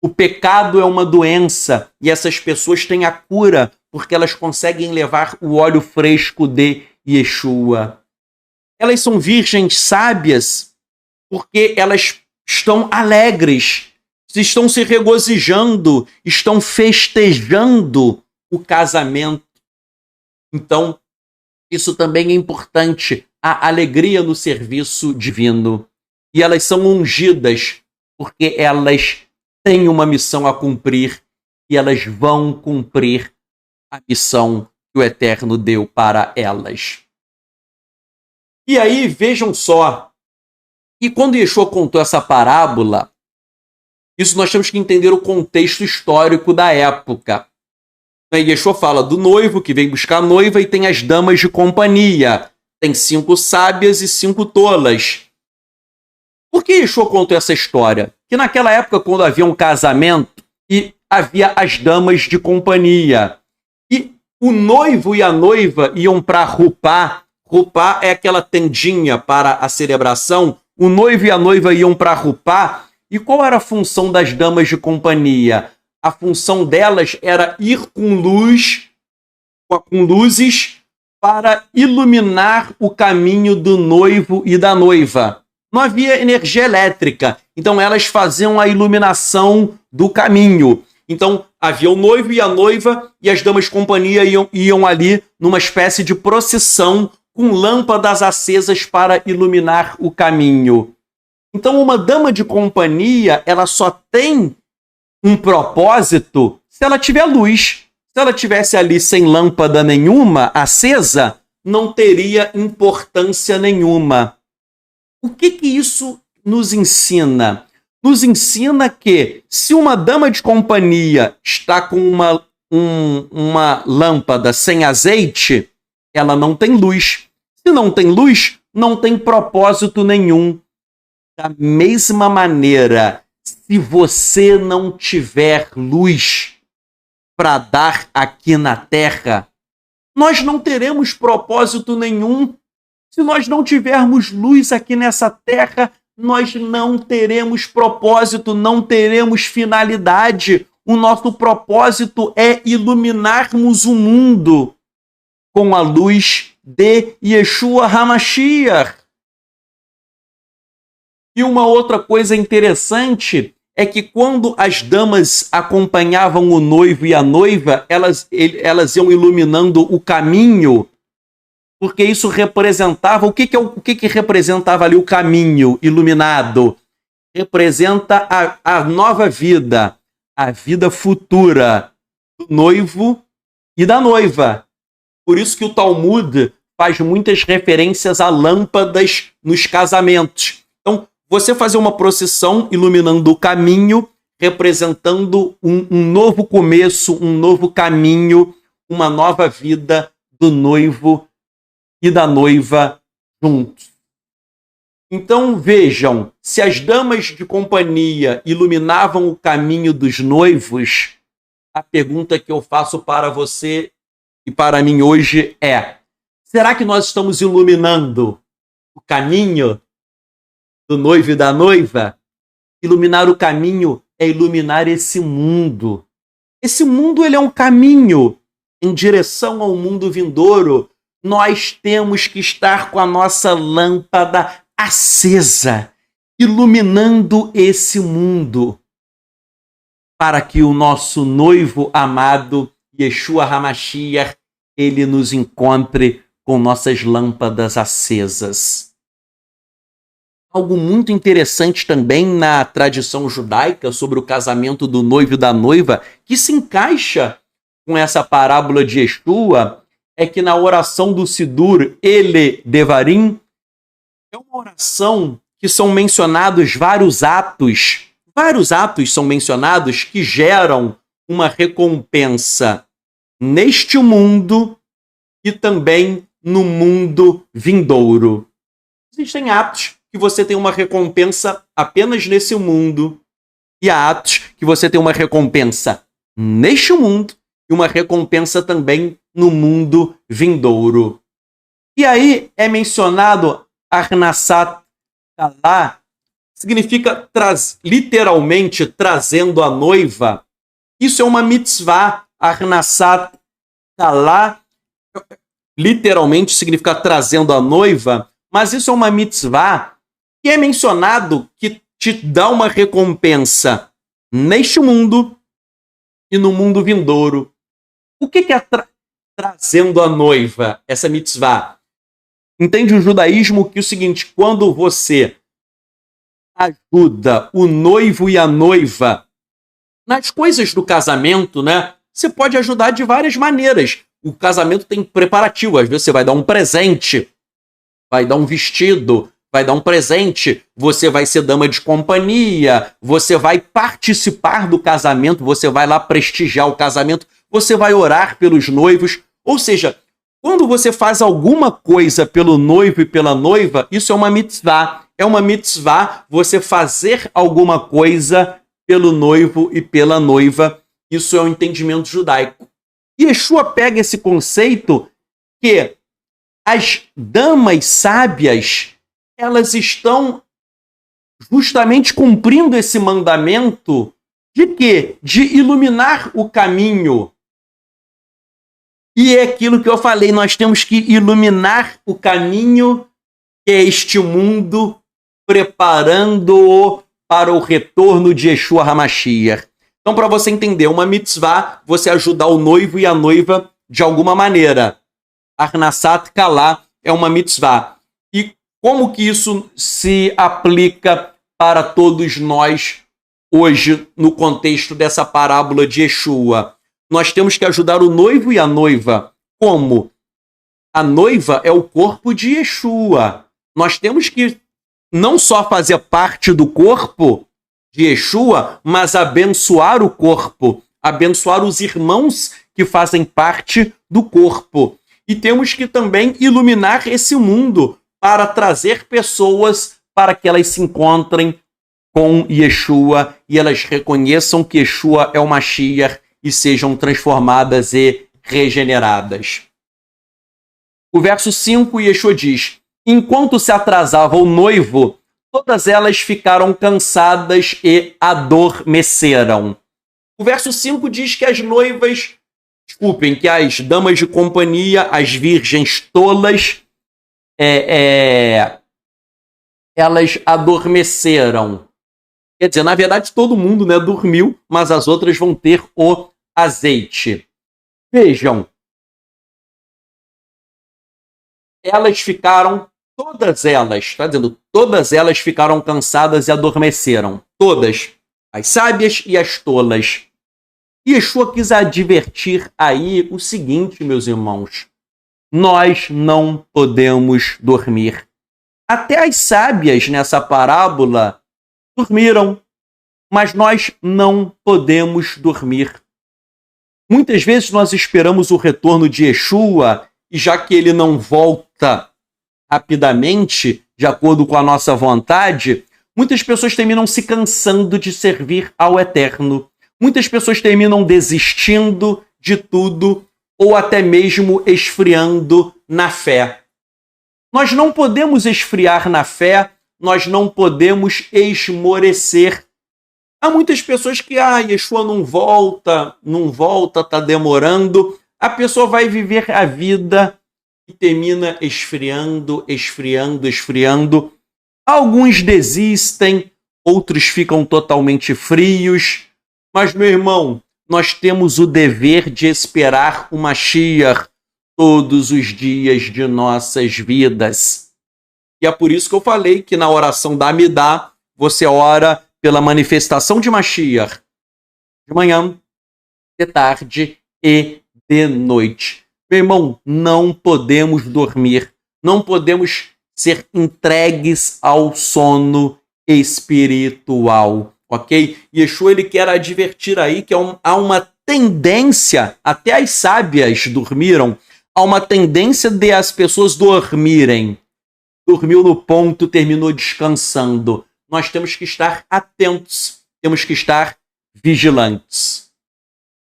O pecado é uma doença e essas pessoas têm a cura porque elas conseguem levar o óleo fresco de Yeshua. Elas são virgens sábias porque elas estão alegres, estão se regozijando, estão festejando o casamento. Então, Isso também é importante, a alegria no serviço divino. E elas são ungidas porque elas têm uma missão a cumprir e elas vão cumprir a missão que o Eterno deu para elas. E aí, vejam só, e quando Yeshua contou essa parábola, isso nós temos que entender o contexto histórico da época. Yeshua fala do noivo que vem buscar a noiva e tem as damas de companhia. Tem 5 sábias e 5 tolas. Por que Yeshua contou essa história? Que naquela época, quando havia um casamento, e havia as damas de companhia. E o noivo e a noiva iam para Rupá. Rupá é aquela tendinha para a celebração. O noivo e a noiva iam para Rupá. E qual era a função das damas de companhia? A função delas era ir com luzes para iluminar o caminho do noivo e da noiva. Não havia energia elétrica, então elas faziam a iluminação do caminho. Então havia o noivo e a noiva e as damas de companhia iam ali numa espécie de procissão com lâmpadas acesas para iluminar o caminho. Então uma dama de companhia, ela só tem um propósito se ela tiver luz. Se ela tivesse ali sem lâmpada nenhuma acesa, não teria importância nenhuma. O que isso nos ensina? Nos ensina que se uma dama de companhia está com uma lâmpada sem azeite, ela não tem luz. Se não tem luz, não tem propósito nenhum. Da mesma maneira, se você não tiver luz para dar aqui na Terra, nós não teremos propósito nenhum. Se nós não tivermos luz aqui nessa Terra, nós não teremos propósito, não teremos finalidade. O nosso propósito é iluminarmos o mundo com a luz de Yeshua HaMashiach. E uma outra coisa interessante é que quando as damas acompanhavam o noivo e a noiva, elas iam iluminando o caminho, porque isso representava... O que representava ali o caminho iluminado? Representa a nova vida, a vida futura do noivo e da noiva. Por isso que o Talmud faz muitas referências a lâmpadas nos casamentos. Então, você fazer uma procissão iluminando o caminho, representando um novo começo, um novo caminho, uma nova vida do noivo e da noiva juntos. Então vejam, se as damas de companhia iluminavam o caminho dos noivos, a pergunta que eu faço para você e para mim hoje é: será que nós estamos iluminando o caminho do noivo e da noiva? Iluminar o caminho é iluminar esse mundo. Esse mundo, ele é um caminho em direção ao mundo vindouro. Nós temos que estar com a nossa lâmpada acesa, iluminando esse mundo, para que o nosso noivo amado, Yeshua HaMashiach, ele nos encontre com nossas lâmpadas acesas. Algo muito interessante também na tradição judaica sobre o casamento do noivo e da noiva, que se encaixa com essa parábola de Yeshua, é que na oração do Sidur, Ele Devarim, é uma oração que são mencionados vários atos são mencionados que geram uma recompensa neste mundo e também no mundo vindouro. Existem atos que você tem uma recompensa apenas nesse mundo, e há atos que você tem uma recompensa neste mundo e uma recompensa também no mundo vindouro. E aí é mencionado Arnasat Kalá, significa literalmente trazendo a noiva. Isso é uma mitzvah. Arnasat Kalá literalmente significa trazendo a noiva, mas isso é uma mitzvah que é mencionado que te dá uma recompensa neste mundo e no mundo vindouro. O que é trazendo a noiva, essa mitzvah. Entende o judaísmo que é o seguinte, quando você ajuda o noivo e a noiva nas coisas do casamento, né? Você pode ajudar de várias maneiras. O casamento tem preparativo, às vezes você vai dar um presente, vai dar um vestido, vai dar um presente, você vai ser dama de companhia, você vai participar do casamento, você vai lá prestigiar o casamento, você vai orar pelos noivos. Ou seja, quando você faz alguma coisa pelo noivo e pela noiva, isso é uma mitzvah. É uma mitzvah você fazer alguma coisa pelo noivo e pela noiva. Isso é o entendimento judaico. E Yeshua pega esse conceito que as damas sábias, elas estão justamente cumprindo esse mandamento de quê? De iluminar o caminho. E é aquilo que eu falei, nós temos que iluminar o caminho que é este mundo, preparando-o para o retorno de Yeshua HaMashiach. Então, para você entender, uma mitzvah, você ajudar o noivo e a noiva de alguma maneira. Arnasat Kalá é uma mitzvah. E como que isso se aplica para todos nós hoje no contexto dessa parábola de Yeshua? Nós temos que ajudar o noivo e a noiva. Como? A noiva é o corpo de Yeshua. Nós temos que não só fazer parte do corpo de Yeshua, mas abençoar o corpo, abençoar os irmãos que fazem parte do corpo. E temos que também iluminar esse mundo para trazer pessoas para que elas se encontrem com Yeshua e elas reconheçam que Yeshua é o Mashiach e sejam transformadas e regeneradas. O verso 5, Yeshua diz: enquanto se atrasava o noivo, todas elas ficaram cansadas e adormeceram. O verso 5 diz que as noivas, que as damas de companhia, as virgens tolas, elas adormeceram. Quer dizer, na verdade, todo mundo, né, dormiu, mas as outras vão ter o azeite. Vejam, elas ficaram, todas elas, está dizendo, todas elas ficaram cansadas e adormeceram. Todas, as sábias e as tolas. E Yeshua quis advertir aí o seguinte, meus irmãos: nós não podemos dormir. Até as sábias nessa parábola dormiram, mas nós não podemos dormir. Muitas vezes nós esperamos o retorno de Yeshua e já que ele não volta rapidamente, de acordo com a nossa vontade, muitas pessoas terminam se cansando de servir ao Eterno. Muitas pessoas terminam desistindo de tudo ou até mesmo esfriando na fé. Nós não podemos esfriar na fé, nós não podemos esmorecer. Há muitas pessoas que, Yeshua não volta, está demorando. A pessoa vai viver a vida e termina esfriando. Alguns desistem, outros ficam totalmente frios. Mas, meu irmão, nós temos o dever de esperar o Mashiach todos os dias de nossas vidas. E é por isso que eu falei que na oração da Amidá, você ora pela manifestação de Mashiach de manhã, de tarde e de noite. Meu irmão, não podemos dormir, não podemos ser entregues ao sono espiritual, ok? Yeshua, ele quer advertir aí que há uma tendência, até as sábias dormiram, há uma tendência de as pessoas dormirem. Dormiu no ponto, terminou descansando. Nós temos que estar atentos, temos que estar vigilantes.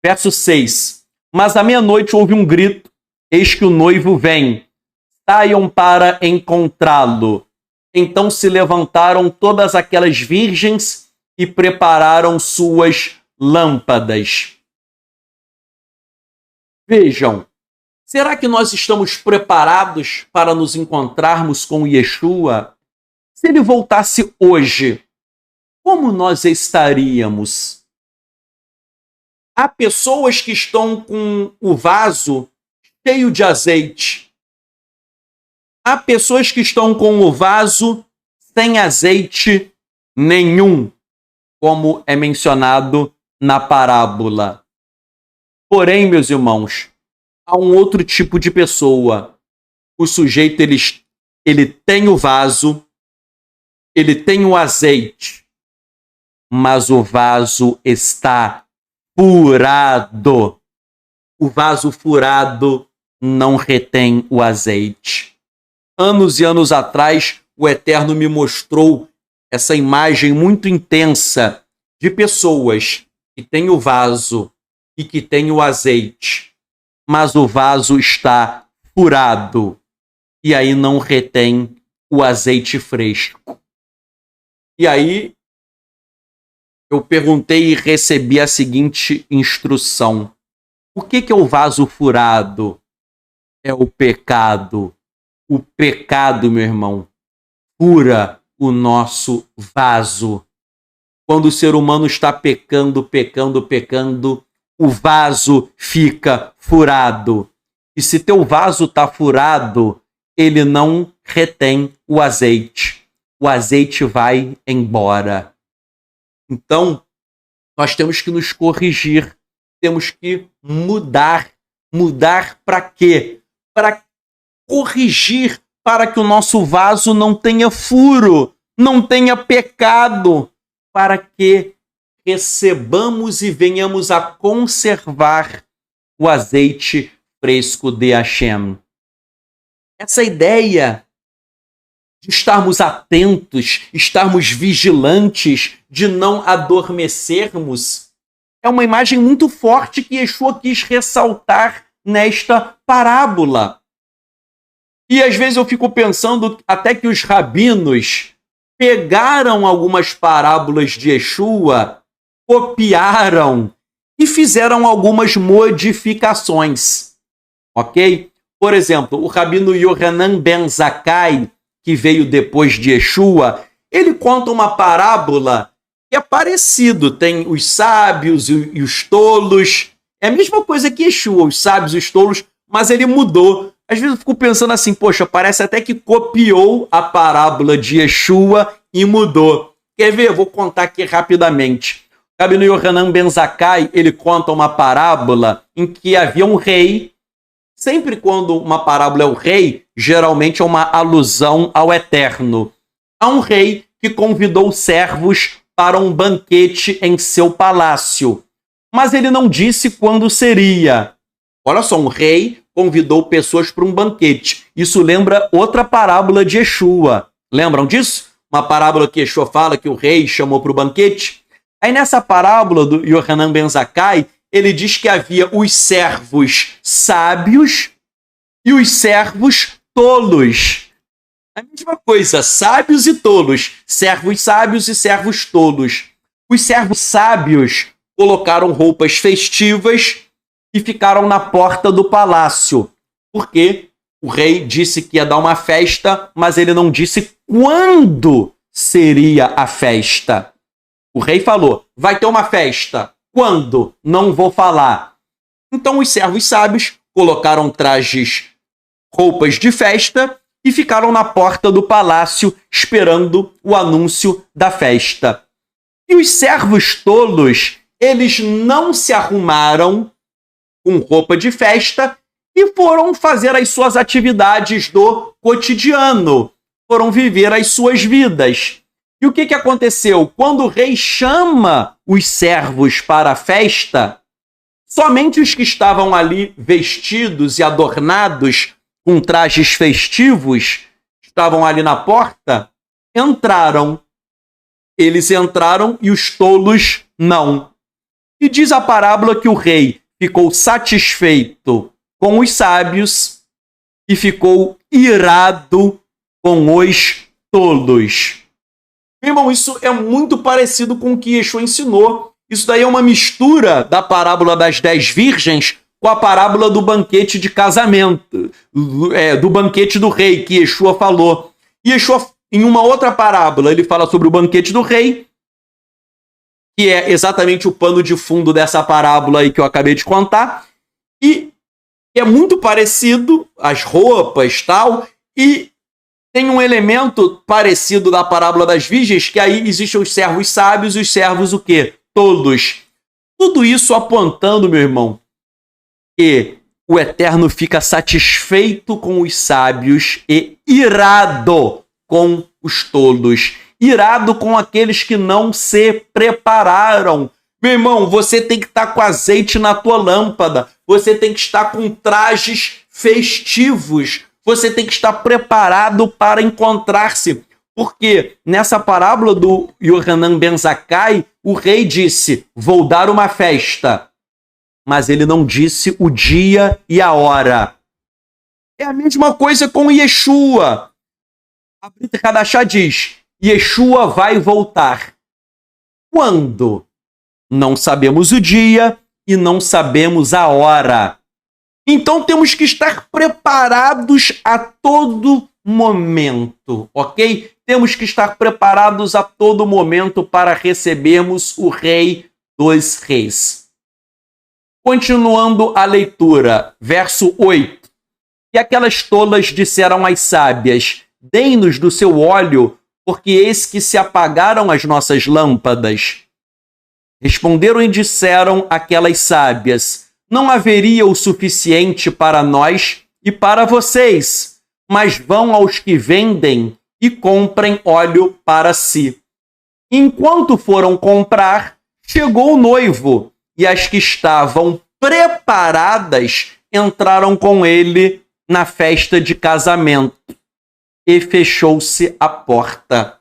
Verso 6. Mas à meia-noite houve um grito, eis que o noivo vem. Saiam para encontrá-lo. Então se levantaram todas aquelas virgens e prepararam suas lâmpadas. Vejam, será que nós estamos preparados para nos encontrarmos com Yeshua? Se ele voltasse hoje, como nós estaríamos? Há pessoas que estão com o vaso cheio de azeite. Há pessoas que estão com o vaso sem azeite nenhum, como é mencionado na parábola. Porém, meus irmãos, há um outro tipo de pessoa. O sujeito, ele tem o vaso, ele tem o azeite, mas o vaso está furado. O vaso furado não retém o azeite. Anos e anos atrás, o Eterno me mostrou essa imagem muito intensa de pessoas que têm o vaso e que têm o azeite, mas o vaso está furado e aí não retém o azeite fresco. E aí eu perguntei e recebi a seguinte instrução: o que é o vaso furado? É o pecado. O pecado, meu irmão, fura o nosso vaso. Quando o ser humano está pecando, o vaso fica furado. E se teu vaso está furado, ele não retém o azeite. O azeite vai embora. Então, nós temos que nos corrigir. Temos que mudar. Mudar para quê? Para corrigir, para que o nosso vaso não tenha furo, não tenha pecado, para que recebamos e venhamos a conservar o azeite fresco de Hashem. Essa ideia de estarmos atentos, estarmos vigilantes, de não adormecermos, é uma imagem muito forte que Yeshua quis ressaltar nesta parábola. E às vezes eu fico pensando até que os rabinos pegaram algumas parábolas de Yeshua, copiaram e fizeram algumas modificações. Ok? Por exemplo, o rabino Yohanan ben Zakkai, que veio depois de Yeshua, ele conta uma parábola que é parecido. Tem os sábios e os tolos. É a mesma coisa que Yeshua, os sábios e os tolos, mas ele mudou. Às vezes eu fico pensando assim, poxa, parece até que copiou a parábola de Yeshua e mudou. Quer ver? Eu vou contar aqui rapidamente. O rabino Yohanan ben Zakkai, ele conta uma parábola em que havia um rei. Sempre quando uma parábola é o rei, geralmente é uma alusão ao Eterno. Há um rei que convidou servos para um banquete em seu palácio, mas ele não disse quando seria. Olha só, um rei convidou pessoas para um banquete. Isso lembra outra parábola de Yeshua. Lembram disso? Uma parábola que Yeshua fala que o rei chamou para o banquete. Aí nessa parábola do Yohanan ben Zakkai, ele diz que havia os servos sábios e os servos tolos. A mesma coisa, sábios e tolos. Servos sábios e servos tolos. Os servos sábios colocaram roupas festivas e ficaram na porta do palácio, porque o rei disse que ia dar uma festa, mas ele não disse quando seria a festa. O rei falou, vai ter uma festa. Quando? Não vou falar. Então os servos sábios colocaram trajes, roupas de festa e ficaram na porta do palácio esperando o anúncio da festa. E os servos tolos, eles não se arrumaram com roupa de festa e foram fazer as suas atividades do cotidiano, foram viver as suas vidas. E o que aconteceu? Quando o rei chama os servos para a festa, somente os que estavam ali vestidos e adornados com trajes festivos, estavam ali na porta, entraram. Eles entraram e os tolos não. E diz a parábola que o rei ficou satisfeito com os sábios e ficou irado com os tolos. Meu irmão, isso é muito parecido com o que Yeshua ensinou. Isso daí é uma mistura da parábola das 10 virgens com a parábola do banquete de casamento, do banquete do rei, que Yeshua falou. E Yeshua, em uma outra parábola, ele fala sobre o banquete do rei, que é exatamente o pano de fundo dessa parábola aí que eu acabei de contar. E que é muito parecido, as roupas tal, e tem um elemento parecido da parábola das virgens, que aí existem os servos sábios e os servos o quê? Tolos. Tudo isso apontando, meu irmão, que o Eterno fica satisfeito com os sábios e irado com os tolos. Irado com aqueles que não se prepararam. Meu irmão, você tem que estar com azeite na tua lâmpada. Você tem que estar com trajes festivos. Você tem que estar preparado para encontrar-se. Porque nessa parábola do Yohanan ben Zakkai, o rei disse, vou dar uma festa. Mas ele não disse o dia e a hora. É a mesma coisa com Yeshua. A Brit Hadashah diz, Yeshua vai voltar. Quando? Não sabemos o dia e não sabemos a hora. Então temos que estar preparados a todo momento, ok? Temos que estar preparados a todo momento para recebermos o Rei dos Reis. Continuando a leitura, verso 8. E aquelas tolas disseram às sábias, deem-nos do seu óleo, porque eis que se apagaram as nossas lâmpadas. Responderam e disseram aquelas sábias, não haveria o suficiente para nós e para vocês, mas vão aos que vendem e comprem óleo para si. Enquanto foram comprar, chegou o noivo, e as que estavam preparadas entraram com ele na festa de casamento. E fechou-se a porta.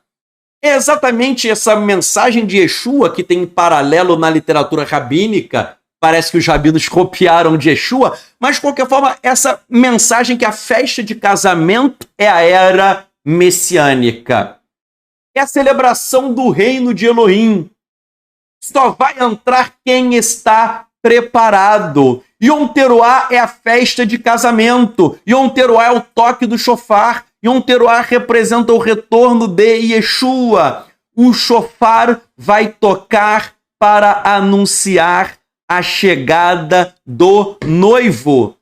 É exatamente essa mensagem de Yeshua que tem paralelo na literatura rabínica. Parece que os rabinos copiaram de Yeshua, mas de qualquer forma, essa mensagem que a festa de casamento é a era messiânica. É a celebração do reino de Elohim. Só vai entrar quem está preparado. Yom Teruah é a festa de casamento. Yom Teruah é o toque do shofar. Yom Teruah representa o retorno de Yeshua. O shofar vai tocar para anunciar a chegada do noivo.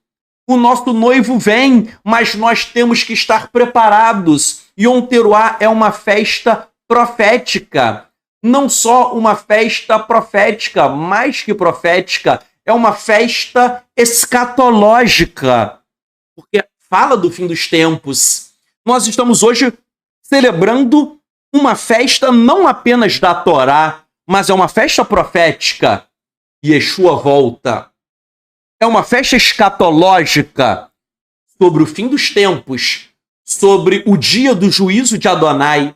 O nosso noivo vem, mas nós temos que estar preparados. Yom Teruah é uma festa profética. Não só uma festa profética, mais que profética, é uma festa escatológica, porque fala do fim dos tempos. Nós estamos hoje celebrando uma festa não apenas da Torá, mas é uma festa profética. Yeshua volta. É uma festa escatológica sobre o fim dos tempos, sobre o dia do juízo de Adonai.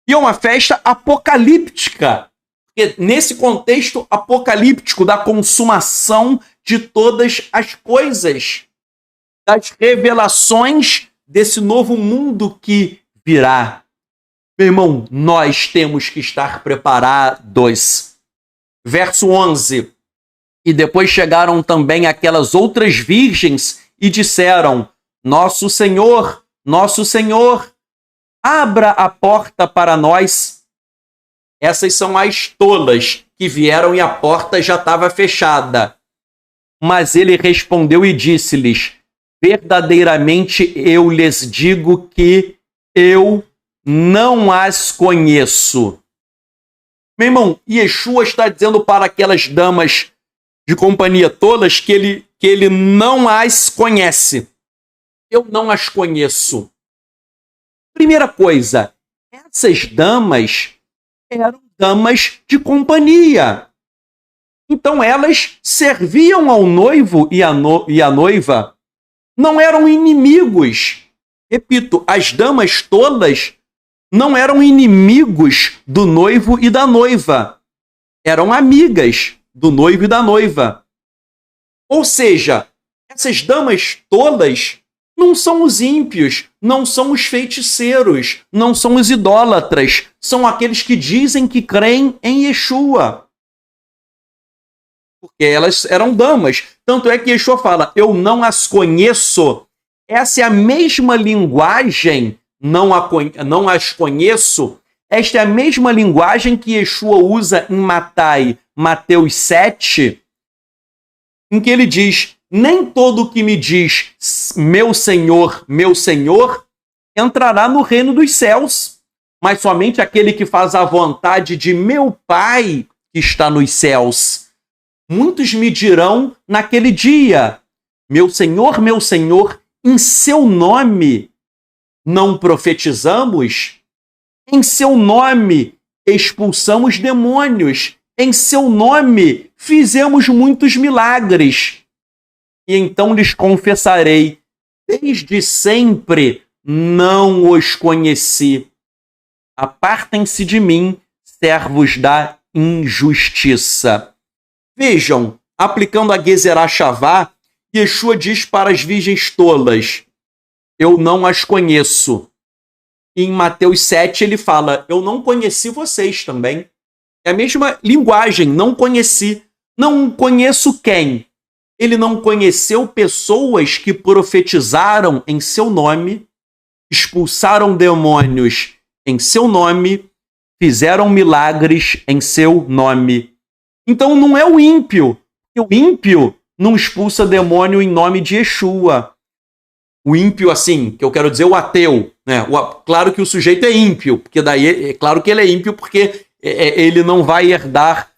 E é uma festa apocalíptica, porque nesse contexto apocalíptico da consumação de todas as coisas, das revelações desse novo mundo que virá. Meu irmão, nós temos que estar preparados. Verso 11. E depois chegaram também aquelas outras virgens e disseram, Nosso Senhor, abra a porta para nós. Essas são as tolas que vieram e a porta já estava fechada. Mas ele respondeu e disse-lhes, verdadeiramente eu lhes digo que eu não as conheço. Meu irmão, Yeshua está dizendo para aquelas damas de companhia tolas que ele não as conhece. Eu não as conheço. Primeira coisa, essas damas eram damas de companhia. Então elas serviam ao noivo e à noiva. Não eram inimigos. Repito, as damas tolas não eram inimigos do noivo e da noiva. Eram amigas do noivo e da noiva. Ou seja, essas damas tolas não são os ímpios, não são os feiticeiros, não são os idólatras, são aqueles que dizem que creem em Yeshua. Porque elas eram damas. Tanto é que Yeshua fala, eu não as conheço. Essa é a mesma linguagem, não as conheço. Esta é a mesma linguagem que Yeshua usa em Mateus 7, em que ele diz, Nem todo que me diz meu Senhor, entrará no reino dos céus, mas somente aquele que faz a vontade de meu Pai que está nos céus. Muitos me dirão naquele dia, meu Senhor, em seu nome não profetizamos? Em seu nome expulsamos demônios? Em seu nome fizemos muitos milagres? E então lhes confessarei, desde sempre não os conheci. Apartem-se de mim, servos da injustiça. Vejam, aplicando a Gezerá Shavá, Yeshua diz para as virgens tolas, eu não as conheço. E em Mateus 7 ele fala, eu não conheci vocês também. É a mesma linguagem, não conheci. Não conheço quem? Ele não conheceu pessoas que profetizaram em seu nome, expulsaram demônios em seu nome, fizeram milagres em seu nome. Então não é o ímpio. O ímpio não expulsa demônio em nome de Yeshua. O ímpio, assim, que eu quero dizer o ateu, né? Claro que o sujeito é ímpio, porque daí é claro que ele é ímpio porque ele não vai herdar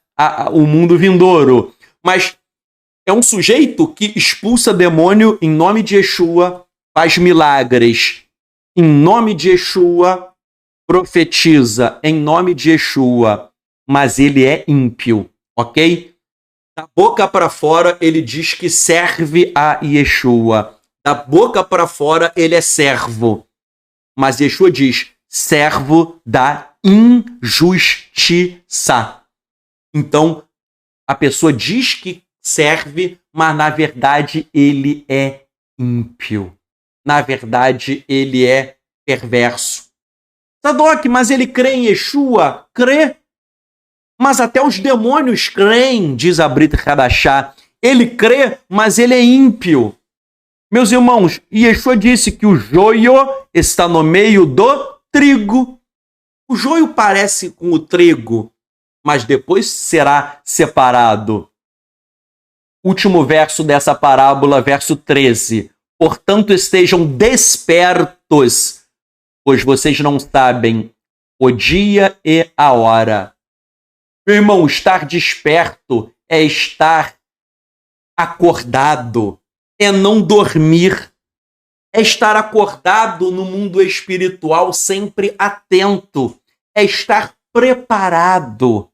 o mundo vindouro. Mas é um sujeito que expulsa demônio em nome de Yeshua, faz milagres em nome de Yeshua, profetiza em nome de Yeshua, mas ele é ímpio, ok? Da boca para fora ele diz que serve a Yeshua. Da boca para fora ele é servo. Mas Yeshua diz, servo da injustiça. Então, a pessoa diz que serve, mas na verdade ele é ímpio. Na verdade ele é perverso. Sadoc, mas ele crê em Yeshua? Crê. Mas até os demônios creem, diz a Brit Hadashah. Ele crê, mas ele é ímpio. Meus irmãos, Yeshua disse que o joio está no meio do trigo. O joio parece com o trigo, mas depois será separado. Último verso dessa parábola, verso 13. Portanto, estejam despertos, pois vocês não sabem o dia e a hora. Meu irmão, estar desperto é estar acordado, é não dormir, é estar acordado no mundo espiritual, sempre atento, é estar preparado,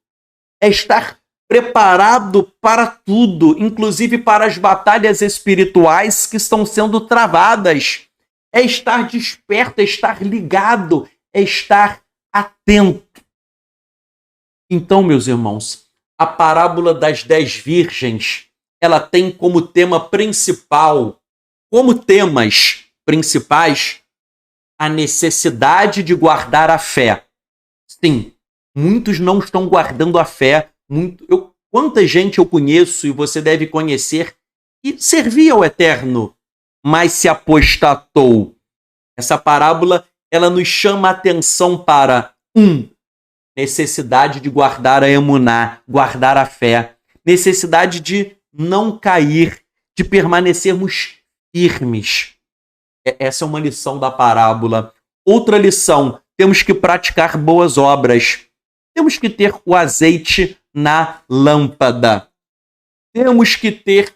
para tudo, inclusive para as batalhas espirituais que estão sendo travadas. É estar desperto, é estar ligado, é estar atento. Então, meus irmãos, a parábola das 10 virgens, ela tem como tema principal, como temas principais, a necessidade de guardar a fé. Sim, muitos não estão guardando a fé. Quanta gente eu conheço, e você deve conhecer, que servia ao Eterno, mas se apostatou. Essa parábola, ela nos chama a atenção para, necessidade de guardar a emuná, guardar a fé. Necessidade de não cair, de permanecermos firmes. Essa é uma lição da parábola. Outra lição, temos que praticar boas obras. Temos que ter o azeite na lâmpada. Temos que ter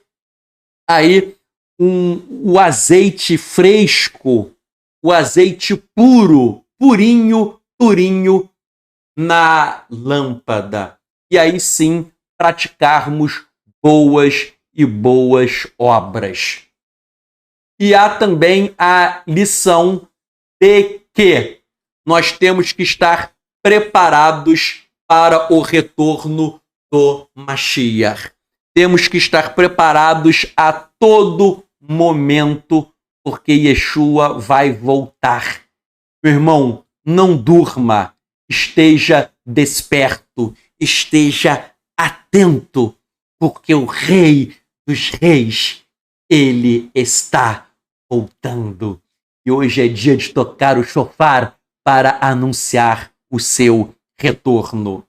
aí o azeite fresco, o azeite puro, purinho na lâmpada. E aí sim praticarmos boas obras. E há também a lição de que nós temos que estar preparados para o retorno do Mashiach. Temos que estar preparados a todo momento, porque Yeshua vai voltar. Meu irmão, não durma, esteja desperto, esteja atento, porque o Rei dos Reis, ele está voltando. E hoje é dia de tocar o shofar para anunciar o seu retorno.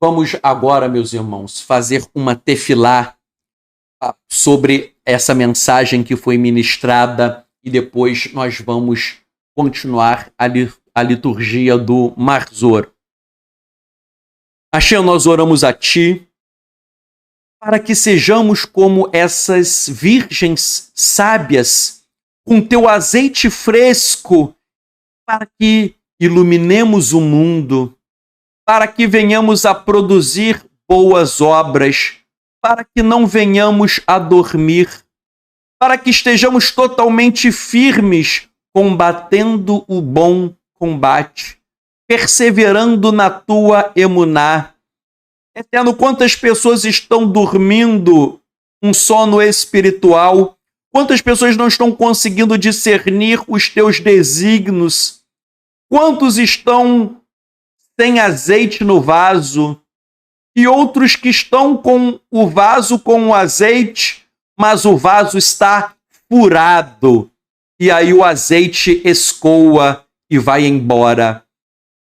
Vamos agora, meus irmãos, fazer uma tefilá sobre essa mensagem que foi ministrada e depois nós vamos continuar a liturgia do Marzor. Hashem, nós oramos a Ti para que sejamos como essas virgens sábias, com Teu azeite fresco, para que iluminemos o mundo, para que venhamos a produzir boas obras, para que não venhamos a dormir, para que estejamos totalmente firmes, combatendo o bom combate, perseverando na Tua emuná. Eterno, quantas pessoas estão dormindo um sono espiritual, quantas pessoas não estão conseguindo discernir os Teus desígnios, quantos estão sem azeite no vaso, e outros que estão com o vaso com o azeite, mas o vaso está furado, e aí o azeite escoa e vai embora.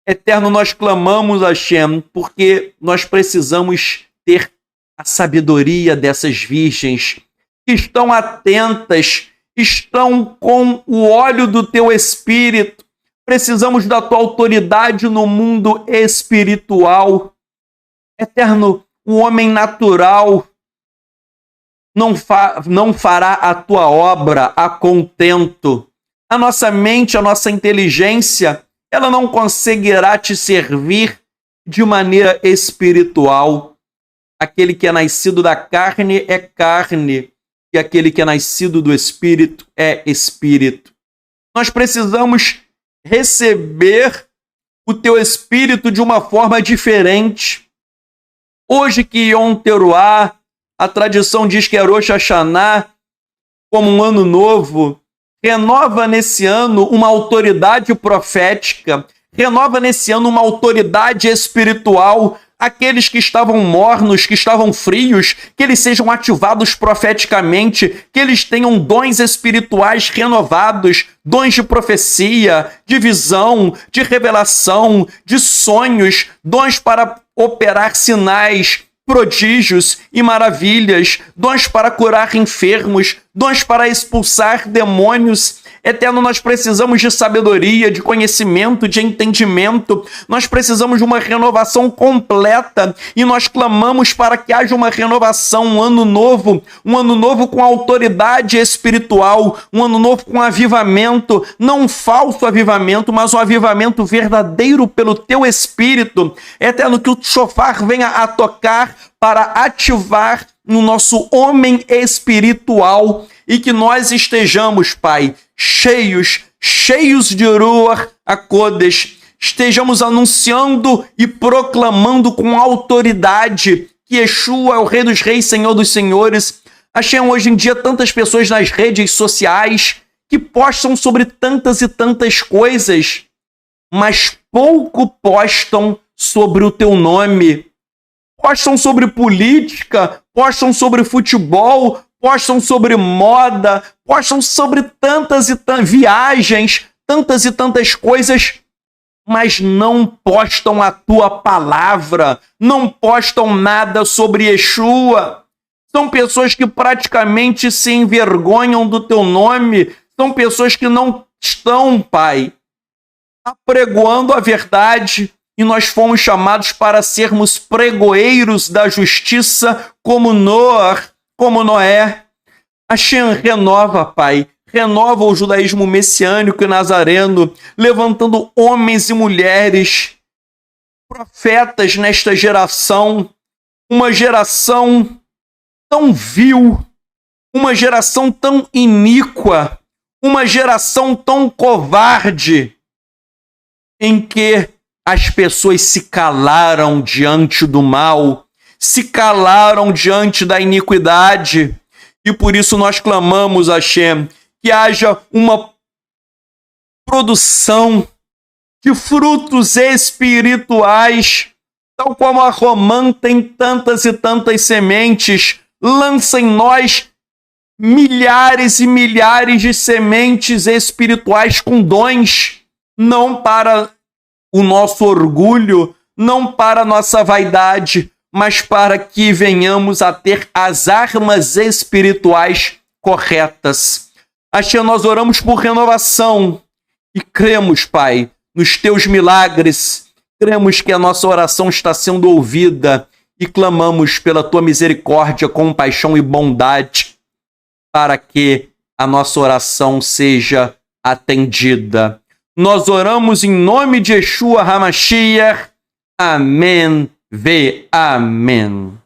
Eterno, nós clamamos a Hashem, porque nós precisamos ter a sabedoria dessas virgens, que estão atentas, estão com o óleo do Teu Espírito. Precisamos da Tua autoridade no mundo espiritual. Eterno, o homem natural não fará a Tua obra a contento. A nossa mente, a nossa inteligência, ela não conseguirá Te servir de maneira espiritual. Aquele que é nascido da carne é carne, e aquele que é nascido do Espírito é Espírito. Nós precisamos receber o Teu Espírito de uma forma diferente. Hoje que Yom Teruah, a tradição diz que é Rosh Hashanah, como um ano novo, renova nesse ano uma autoridade profética, renova nesse ano uma autoridade espiritual. Aqueles que estavam mornos, que estavam frios, que eles sejam ativados profeticamente, que eles tenham dons espirituais renovados, dons de profecia, de visão, de revelação, de sonhos, dons para operar sinais, prodígios e maravilhas, dons para curar enfermos, dons para expulsar demônios. Eterno, nós precisamos de sabedoria, de conhecimento, de entendimento. Nós precisamos de uma renovação completa e nós clamamos para que haja uma renovação, um ano novo com autoridade espiritual, um ano novo com avivamento, não um falso avivamento, mas um avivamento verdadeiro pelo Teu Espírito. Eterno, que o shofar venha a tocar para ativar no nosso homem espiritual e que nós estejamos, Pai, cheios de Ruach HaKodesh, estejamos anunciando e proclamando com autoridade que Yeshua é o Rei dos Reis, Senhor dos Senhores. Achei hoje em dia tantas pessoas nas redes sociais que postam sobre tantas e tantas coisas, mas pouco postam sobre o Teu nome. Postam sobre política, postam sobre futebol, postam sobre moda, postam sobre tantas e tantas viagens, tantas e tantas coisas, mas não postam a Tua palavra, não postam nada sobre Yeshua. São pessoas que praticamente se envergonham do Teu nome, são pessoas que não estão, Pai, apregoando a verdade. E nós fomos chamados para sermos pregoeiros da justiça como Noé. Hashem, renova, Pai, renova o judaísmo messiânico e nazareno, levantando homens e mulheres, profetas nesta geração, uma geração tão vil, uma geração tão iníqua, uma geração tão covarde, em que as pessoas se calaram diante do mal, se calaram diante da iniquidade, e por isso nós clamamos a Hashem que haja uma produção de frutos espirituais, tal como a romã tem tantas e tantas sementes, lança em nós milhares e milhares de sementes espirituais com dons, não para o nosso orgulho, não para nossa vaidade, mas para que venhamos a ter as armas espirituais corretas. Assim, nós oramos por renovação e cremos, Pai, nos teus milagres, cremos que a nossa oração está sendo ouvida e clamamos pela tua misericórdia, compaixão e bondade para que a nossa oração seja atendida. Nós oramos em nome de Yeshua HaMashiach. Amém. Amém.